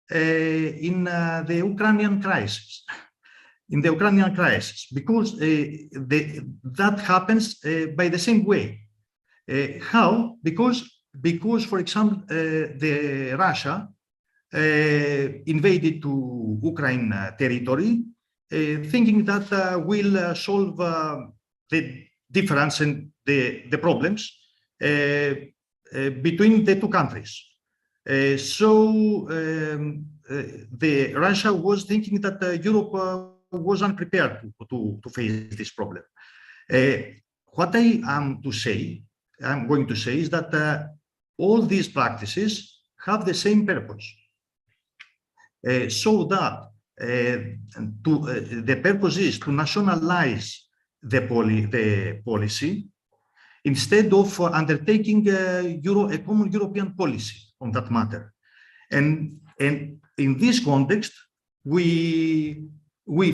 in the Ukrainian crisis. In the Ukrainian crisis, because that happens by the same way. How? Because, for example, the Russia invaded to Ukraine territory, thinking that will solve the difference and the problems between the two countries. The Russia was thinking that Europe was unprepared to face this problem. What I'm going to say is that all these practices have the same purpose. So that the purpose is to nationalize the policy instead of undertaking a common European policy on that matter. And in this context, we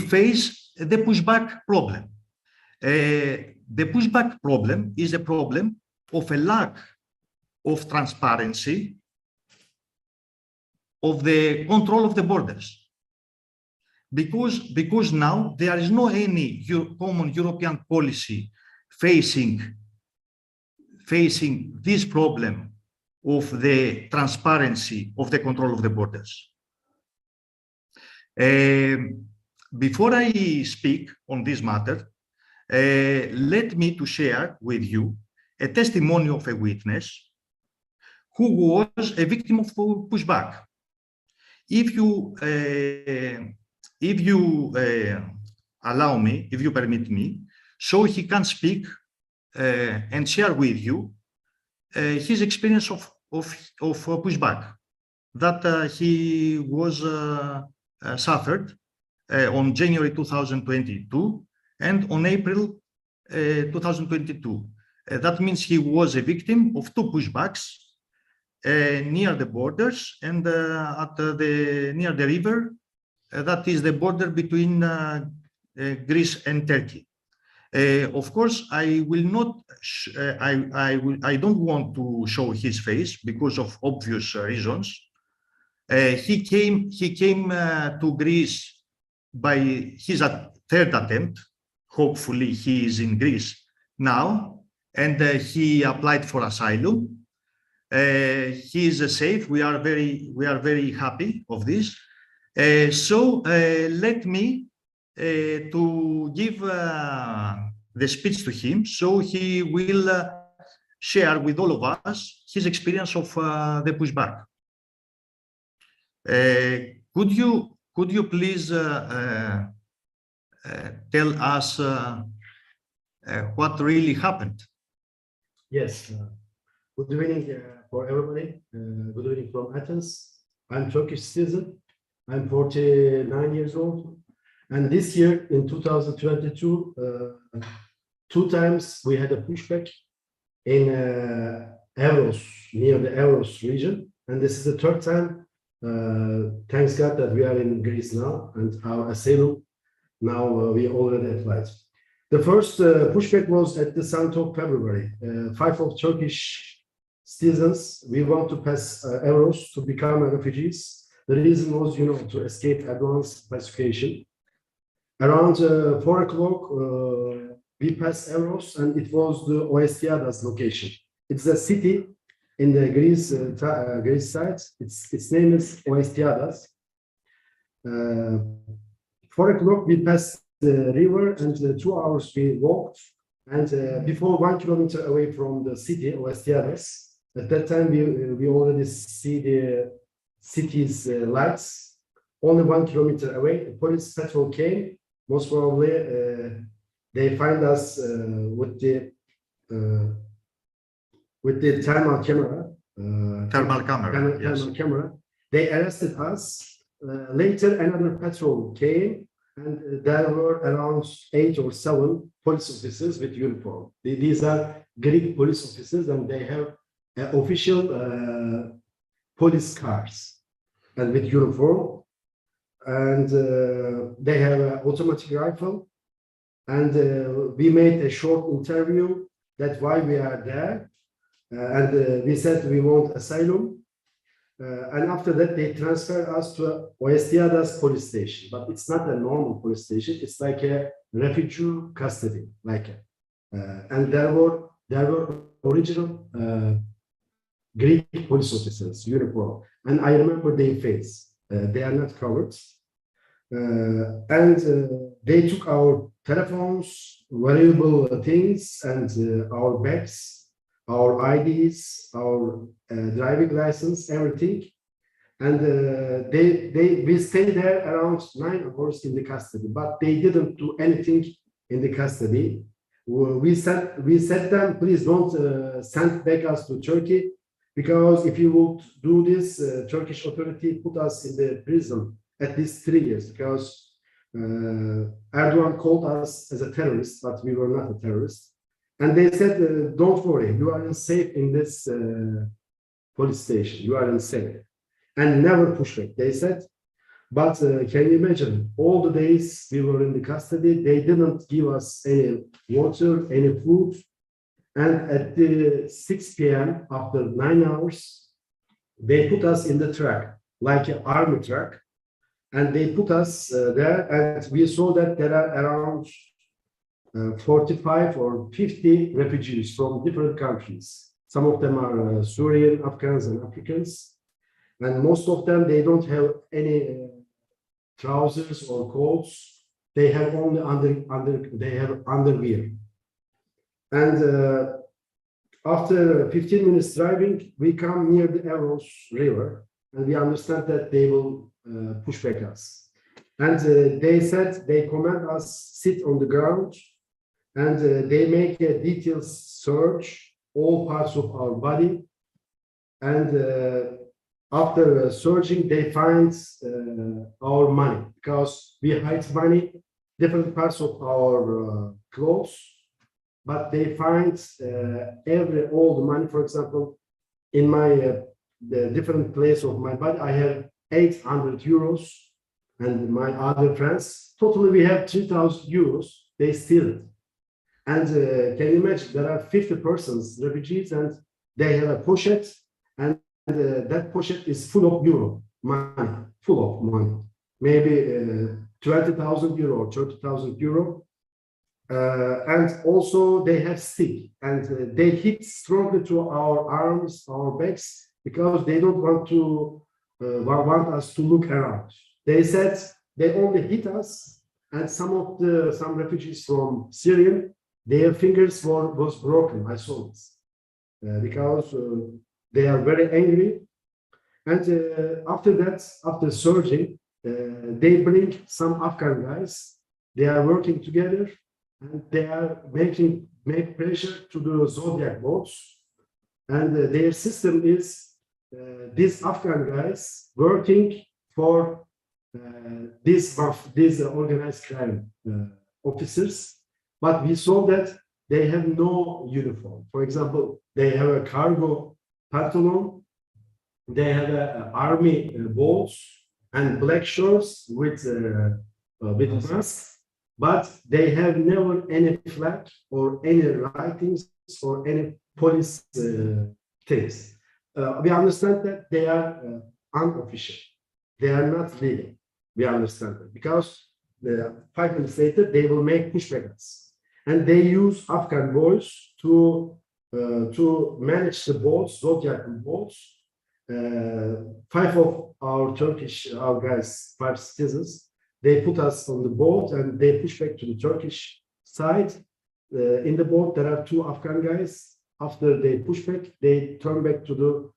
face the pushback problem. The pushback problem is a problem of a lack of transparency of the control of the borders. Because now there is no any common European policy facing this problem of the transparency of the control of the borders. Before I speak on this matter, let me to share with you a testimony of a witness who was a victim of pushback. If you allow me, if you permit me, so he can speak and share with you his experience of pushback that he was suffered on January 2022 and on April 2022. That means he was a victim of two pushbacks near the borders and near the river. That is the border between Greece and Turkey. Of course, I will not. I don't want to show his face because of obvious reasons. He came to Greece by his third attempt. Hopefully, he is in Greece now, and he applied for asylum. He is safe. We are very happy of this. So let me to give the speech to him, so he will share with all of us his experience of the pushback. Could you please tell us what really happened? Yes. Good evening for everybody. Good evening from Athens. I'm Turkish citizen. I'm 49 years old. And this year in 2022, two times we had a pushback in Evros, near the Evros region. And this is the third time, thanks God that we are in Greece now and our asylum now we already applied. The first pushback was at the 7th of February. 5 of Turkish citizens, we want to pass Evros to become refugees. The reason was, to escape advanced classification. Around 4 o'clock, we passed Evros, and it was the Oestiadas location. It's a city in the Greece side. Its name is Oestiadas. 4 o'clock, we passed the river, and 2 hours we walked. And before 1 kilometer away from the city, Oestiadas, at that time we already see the city's lights. Only 1 kilometer away, a police patrol came. Most probably, they find us with the thermal camera. Thermal camera. They arrested us. Later, another patrol came, and there were around 8 or 7 police officers with uniform. These are Greek police officers, and they have official police cars and with uniform. And they have an automatic rifle. And we made a short interview. That's why we are there. And we said we want asylum. And after that, they transferred us to Oestiadas police station. But it's not a normal police station. It's like a refugee custody, and there were original Greek police officers, uniform. And I remember their face. They are not covered. And they took our telephones, valuable things, and our bags, our IDs, our driving license, everything. And we stayed there around 9 hours in the custody, but they didn't do anything in the custody. We said them, please don't send back us to Turkey, because if you would do this, Turkish authority put us in the prison at least 3 years, because Erdogan called us as a terrorist, but we were not a terrorist. And they said, don't worry, you are safe in this police station, you are safe. And never push back, they said. But can you imagine, all the days we were in the custody, they didn't give us any water, any food. And at the 6 p.m., after 9 hours, they put us in the truck, like an army truck. And they put us there, and we saw that there are around 45 or 50 refugees from different countries. Some of them are Syrian, Afghans, and Africans. And most of them, they don't have any trousers or coats. They have only underwear. And after 15 minutes driving, we come near the Eros River, and we understand that they will push back us. And they said, they command us sit on the ground, and they make a detailed search, all parts of our body. And after searching, they find our money, because we hide money, different parts of our clothes, but they find all the money. For example, in my the different place of my body, I have 800 euros, and my other friends, totally we have 3,000 euros, they steal it. And can you imagine, there are 50 persons, refugees, and they have a pochette, and that pochette is full of euro money, full of money, maybe 20,000 euro or 30,000 euro. And also they have stick, and they hit strongly to our arms, our backs, because they don't want us to look around. They said they only hit us, and some refugees from Syria, their fingers was broken. I saw this because they are very angry. And after that, after searching, they bring some Afghan guys. They are working together, and they are make pressure to the Zodiac boats. And their system is these Afghan guys working for these organized crime officers. But we saw that they have no uniform. For example, they have a cargo pantalon, they have army boots and black shorts with masks, but they have never any flag or any writings or any police things. We understand that they are unofficial. They are not legal. We understand that, because 5 minutes later they will make pushbacks, and they use Afghan boys to manage the boats, Zodiac boats. 5 of our Turkish, our guys, 5 citizens, they put us on the boat and they push back to the Turkish side. In the boat, there are 2 Afghan guys. After they push back, they turn back to the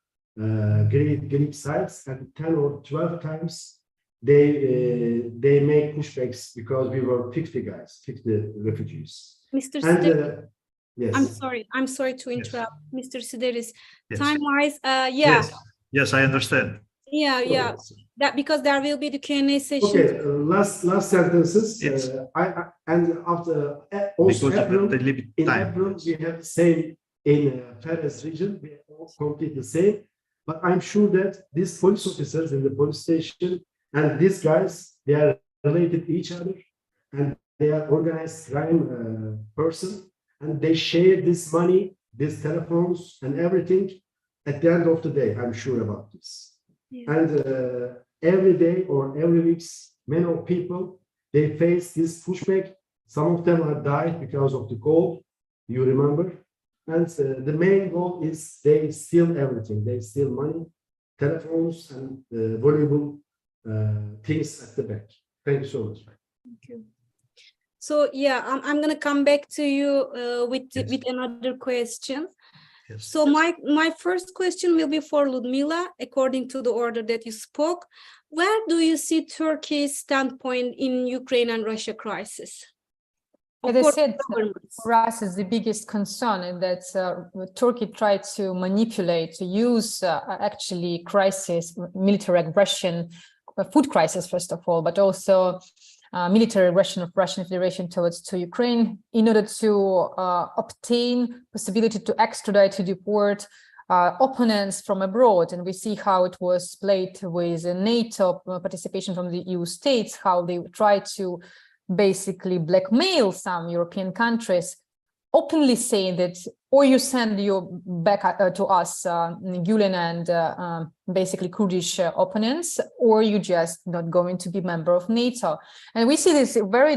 Greek sides, and 10 or 12 times they make pushbacks, because we were 50 guys, 50 refugees. Mr. And yes. I'm sorry to interrupt, yes. Mr. Sideris. Yes. Time-wise, Yes, I understand. Yeah. That because there will be the Q&A session. Okay, last sentences. Yes. And after also April, in April we have the same in Fez region. We all complete the same. But I'm sure that these police officers in the police station and these guys, they are related to each other, and they are organized crime person, and they share this money, these telephones, and everything. At the end of the day, I'm sure about this. Yeah. And every day or every week, many people, they face this pushback. Some of them are died because of the cold, you remember. And the main goal is they steal everything. They steal money, telephones, and valuable things at the back. Thank you so much. Thank you. So yeah, I'm gonna come back to you with another question. Yes. So my first question will be for Ludmila, according to the order that you spoke. Where do you see Turkey's standpoint in Ukraine and Russia crisis? As I said, for us is the biggest concern, and that Turkey tried to manipulate, to use actually crisis, military aggression, food crisis first of all, but also military aggression of Russian Federation towards Ukraine in order to obtain possibility to extradite, to deport opponents from abroad. And we see how it was played with NATO participation from the EU states, how they tried to basically blackmail some European countries, openly saying that, or you send you back to us, Gulen and basically Kurdish opponents, or you just not going to be member of NATO. And we see this very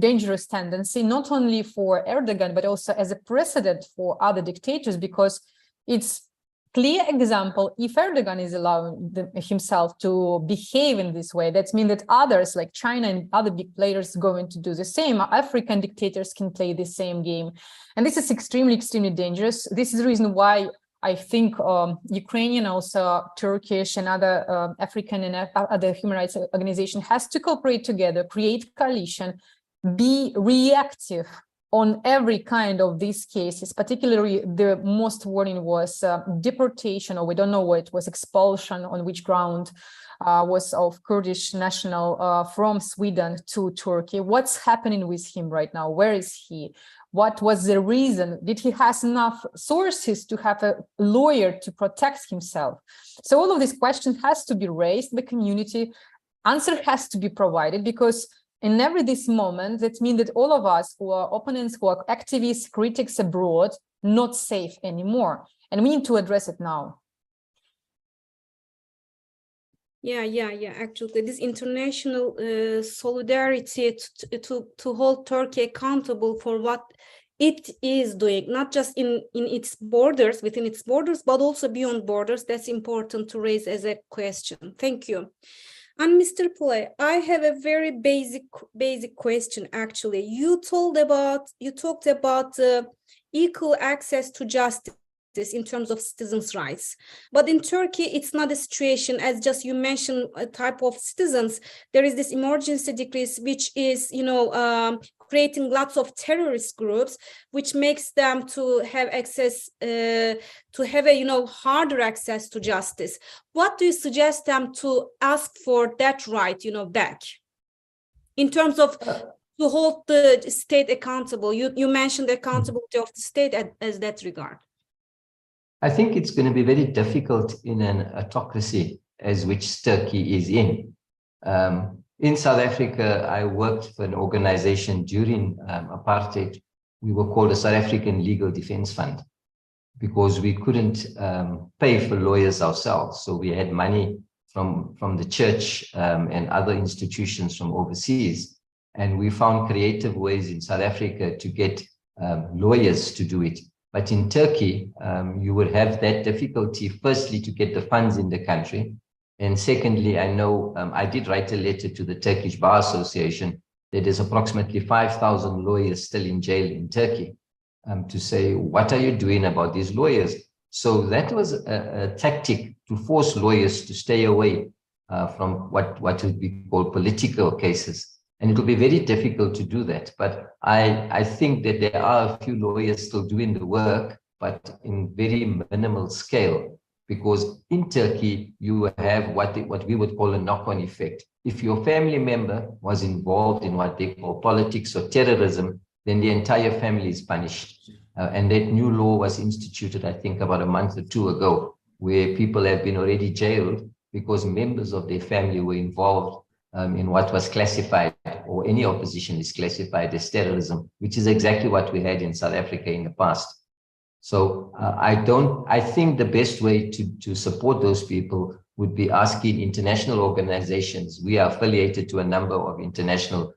dangerous tendency, not only for Erdogan, but also as a precedent for other dictators, because it's clear example, if Erdogan is allowing himself to behave in this way, that means that others like China and other big players are going to do the same. African dictators can play the same game. And this is extremely, extremely dangerous. This is the reason why I think Ukrainian, also Turkish and other African and other human rights organizations has to cooperate together, create coalition, be reactive on every kind of these cases. Particularly the most warning was deportation, or we don't know what it was, expulsion on which ground was of Kurdish national from Sweden to Turkey. What's happening with him right now? Where is he? What was the reason? Did he have enough sources to have a lawyer to protect himself? So all of these questions has to be raised, the community answer has to be provided, because in every this moment, that means that all of us who are opponents, who are activists, critics abroad, not safe anymore. And we need to address it now. Yeah. Actually, this international solidarity to hold Turkey accountable for what it is doing, not just in its borders, within its borders, but also beyond borders. That's important to raise as a question. Thank you. And Mr. Pillay, I have a very basic question. Actually, you talked about equal access to justice in terms of citizens' rights, but in Turkey, it's not a situation as just you mentioned a type of citizens. There is this emergency decrees, which is creating lots of terrorist groups, which makes them to have access to have a harder access to justice. What do you suggest them to ask for that right back in terms of to hold the state accountable? You mentioned the accountability of the state as that regard. I think it's going to be very difficult in an autocracy as which Turkey is in. In South Africa, I worked for an organization during apartheid. We were called the South African Legal Defense Fund because we couldn't pay for lawyers ourselves. So we had money from the church and other institutions from overseas. And we found creative ways in South Africa to get lawyers to do it. But in Turkey, you would have that difficulty, firstly, to get the funds in the country. And secondly, I know I did write a letter to the Turkish Bar Association that there's approximately 5,000 lawyers still in jail in Turkey to say, what are you doing about these lawyers? So that was a tactic to force lawyers to stay away from what would be called political cases. And it will be very difficult to do that. But I think that there are a few lawyers still doing the work, but in very minimal scale. Because in Turkey, you have what we would call a knock-on effect. If your family member was involved in what they call politics or terrorism, then the entire family is punished. And that new law was instituted, I think, about a month or two ago, where people have been already jailed because members of their family were involved in what was classified, or any opposition is classified as terrorism, which is exactly what we had in South Africa in the past. So I think the best way to support those people would be asking international organizations. We are affiliated to a number of international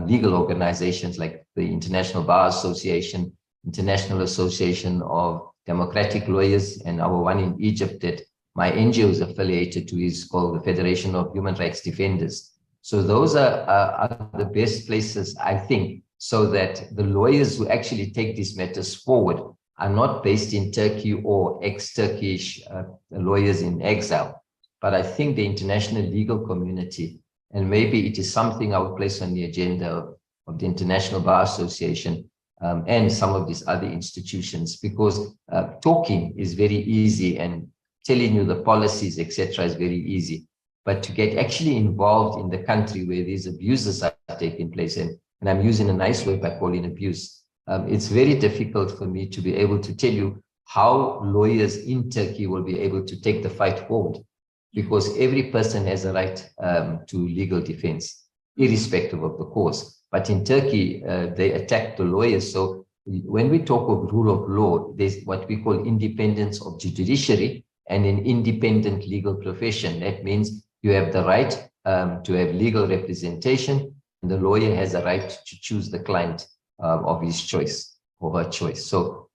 legal organizations like the International Bar Association, International Association of Democratic Lawyers, and our one in Egypt that my NGO is affiliated to is called the Federation of Human Rights Defenders. So those are the best places, I think, so that the lawyers who actually take these matters forward are not based in Turkey or ex-Turkish lawyers in exile. But I think the international legal community, and maybe it is something I would place on the agenda of the International Bar Association and some of these other institutions, because talking is very easy and telling you the policies, etc., is very easy. But to get actually involved in the country where these abuses are taking place, and I'm using a nice word by calling abuse, it's very difficult for me to be able to tell you how lawyers in Turkey will be able to take the fight forward, because every person has a right to legal defense, irrespective of the cause. But in Turkey, they attack the lawyers. So when we talk of rule of law, there's what we call independence of judiciary and an independent legal profession. That means you have the right to have legal representation, and the lawyer has a right to choose the client of his choice or her choice. So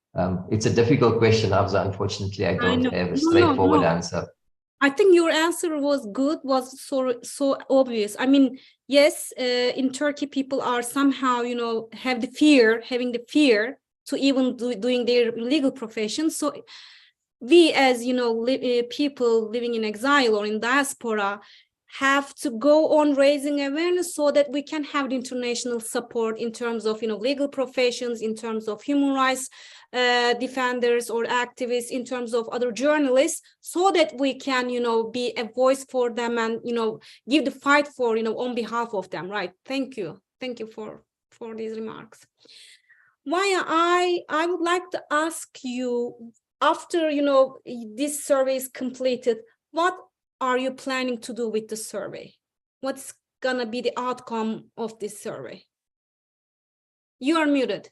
it's a difficult question, Afza. Unfortunately, I don't have a straightforward answer. I think your answer was good, was so obvious. I mean, yes, in Turkey, people are somehow, having the fear to even doing their legal profession. So we, as people living in exile or in diaspora, have to go on raising awareness so that we can have the international support in terms of legal professions, in terms of human rights defenders or activists, in terms of other journalists, so that we can be a voice for them and give the fight for on behalf of them. Right? Thank you for these remarks. Maya, I would like to ask you, after this survey is completed, what are you planning to do with the survey? What's gonna be the outcome of this survey? You are muted.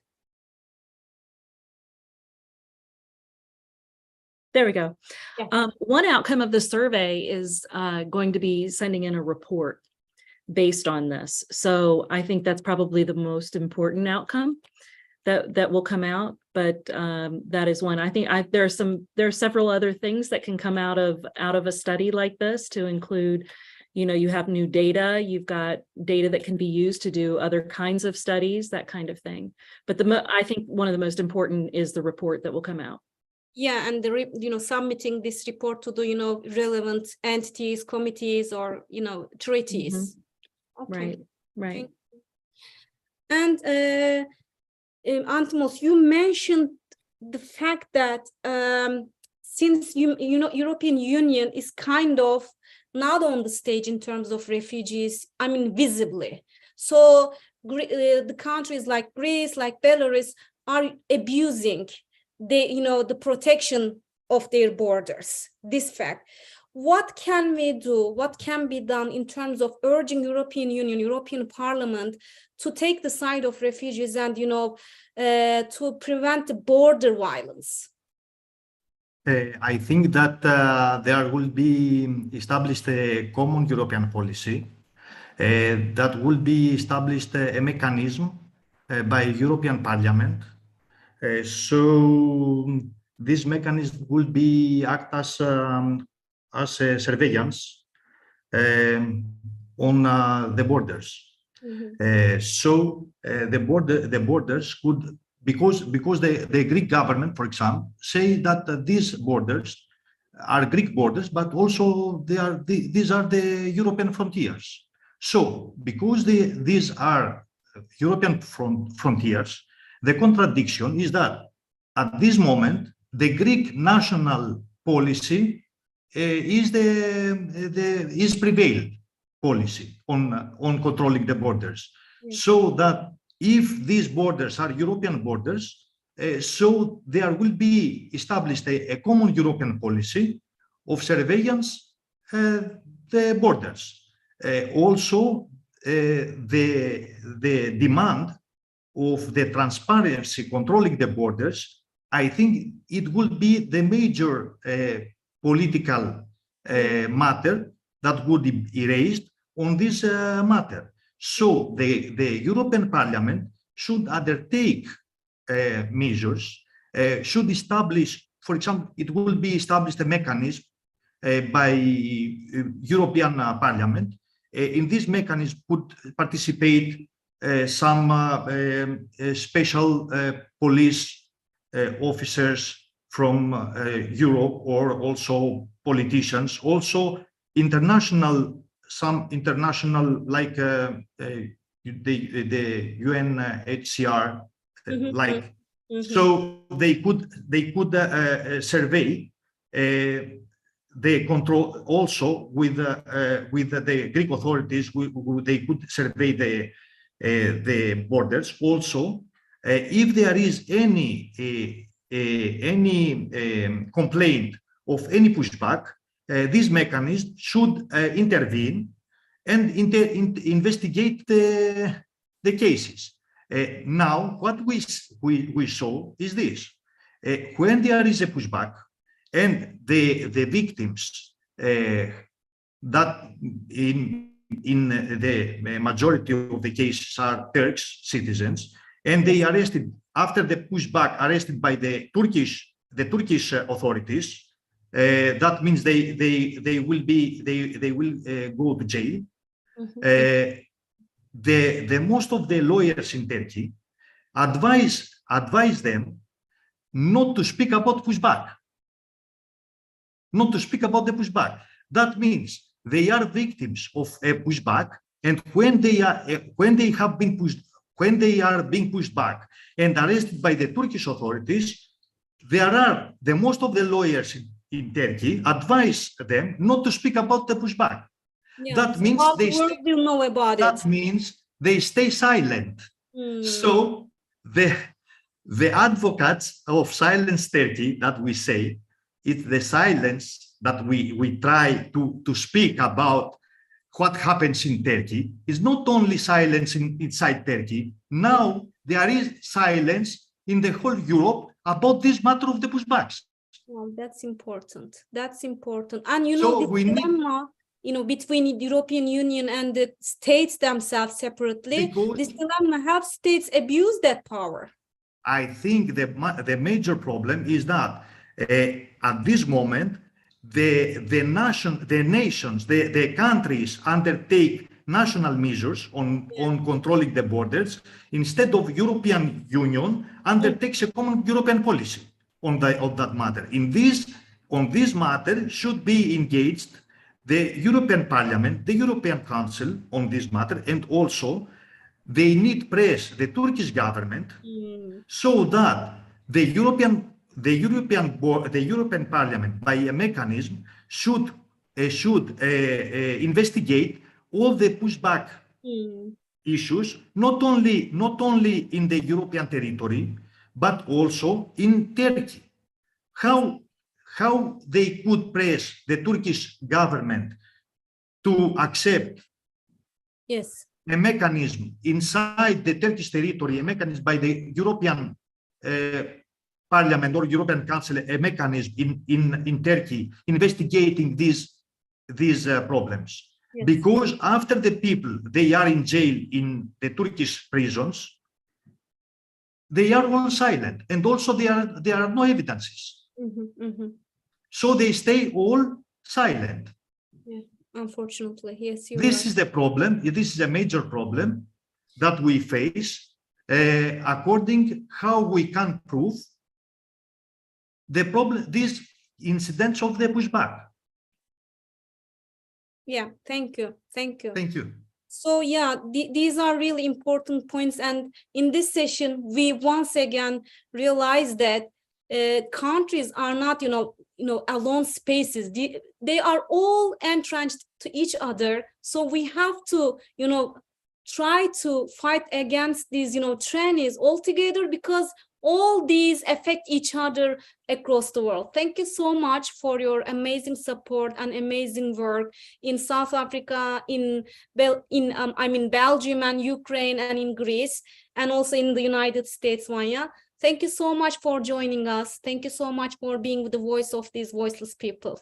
There we go. Yeah. One outcome of the survey is going to be sending in a report based on this. So I think that's probably the most important outcome that will come out. But that is one. I think there are several other things that can come out of a study like this, to include, you have new data, you've got data that can be used to do other kinds of studies, that kind of thing. But I think one of the most important is the report that will come out. Yeah, and submitting this report to the relevant entities, committees, or treaties. Mm-hmm. Okay. Right. And Antimos, you mentioned the fact that since European Union is kind of not on the stage in terms of refugees, I mean visibly. So the countries like Greece, like Belarus, are abusing the protection of their borders. This fact. What can we do? What can be done in terms of urging European Union, European Parliament to take the side of refugees and, to prevent the border violence? I think that there will be established a common European policy that will be established a mechanism by European Parliament. So this mechanism will be act as a surveillance on the borders. Mm-hmm. So the borders could, because the Greek government, for example, say that these borders are Greek borders, but also these are the European frontiers. So because these are European frontiers, the contradiction is that at this moment the Greek national policy is prevailed policy on controlling the borders. Yes. So that if these borders are European borders, so there will be established a common European policy of surveillance the borders. Also, the demand of the transparency controlling the borders, I think it will be the major political matter that would be raised on this matter. So the European Parliament should undertake measures, should establish, for example, it will be established a mechanism by European Parliament in this mechanism could participate some special police officers from Europe, or also politicians, also some international, like the UNHCR, like. So they could survey the control also with the Greek authorities. They could survey the borders also. If there is any complaint of any pushback, this mechanism should intervene and investigate the cases. Now, what we saw is this: when there is a pushback and the victims, that in the majority of the cases are Turkish citizens, and they arrested after the pushback, arrested by the Turkish authorities. That means they will go to jail. The most of the lawyers in Turkey advise them not to speak about pushback, not to speak about the pushback. That means they are victims of a pushback, and when they are being pushed back and arrested by the Turkish authorities, the most of the lawyers in Turkey advise them not to speak about the pushback. Yeah. That means will know about that means they stay silent. So the advocates of Silence Turkey, that we say, it's the silence that we try to speak about what happens in Turkey. Is not only silence inside Turkey. Now there is silence in the whole Europe about this matter of the pushbacks. Well, that's important. That's important. And you So know, the dilemma, between the European Union and the states themselves separately, this dilemma, have states abused that power? I think the major problem is that at this moment, the countries undertake national measures on controlling the borders, instead of European Union undertakes a common European policy on that matter. On this matter should be engaged the European Parliament, the European Council on this matter, and also they need press the Turkish government so that the European Parliament, by a mechanism, should investigate all the pushback issues, not only in the European territory, but also in Turkey. How they could press the Turkish government to accept a mechanism inside the Turkish territory, a mechanism by the European Parliament or European Council, a mechanism in Turkey investigating these problems. Because after the people, they are in jail in the Turkish prisons, they are all silent, and also there are no evidences. So they stay all silent. Yeah, unfortunately, yes. This is the problem. This is a major problem that we face. According how we can prove the problem, these incidents of the pushback. Yeah, thank you. Thank you. So yeah, these are really important points. And in this session, we once again realize that countries are not, alone spaces. They are all entrenched to each other. So we have to, try to fight against these, trends altogether, because all these affect each other across the world. Thank you so much for your amazing support and amazing work in South Africa, in Belgium and Ukraine, and in Greece, and also in the United States, Vanya. Thank you so much for joining us. Thank you so much for being the voice of these voiceless people.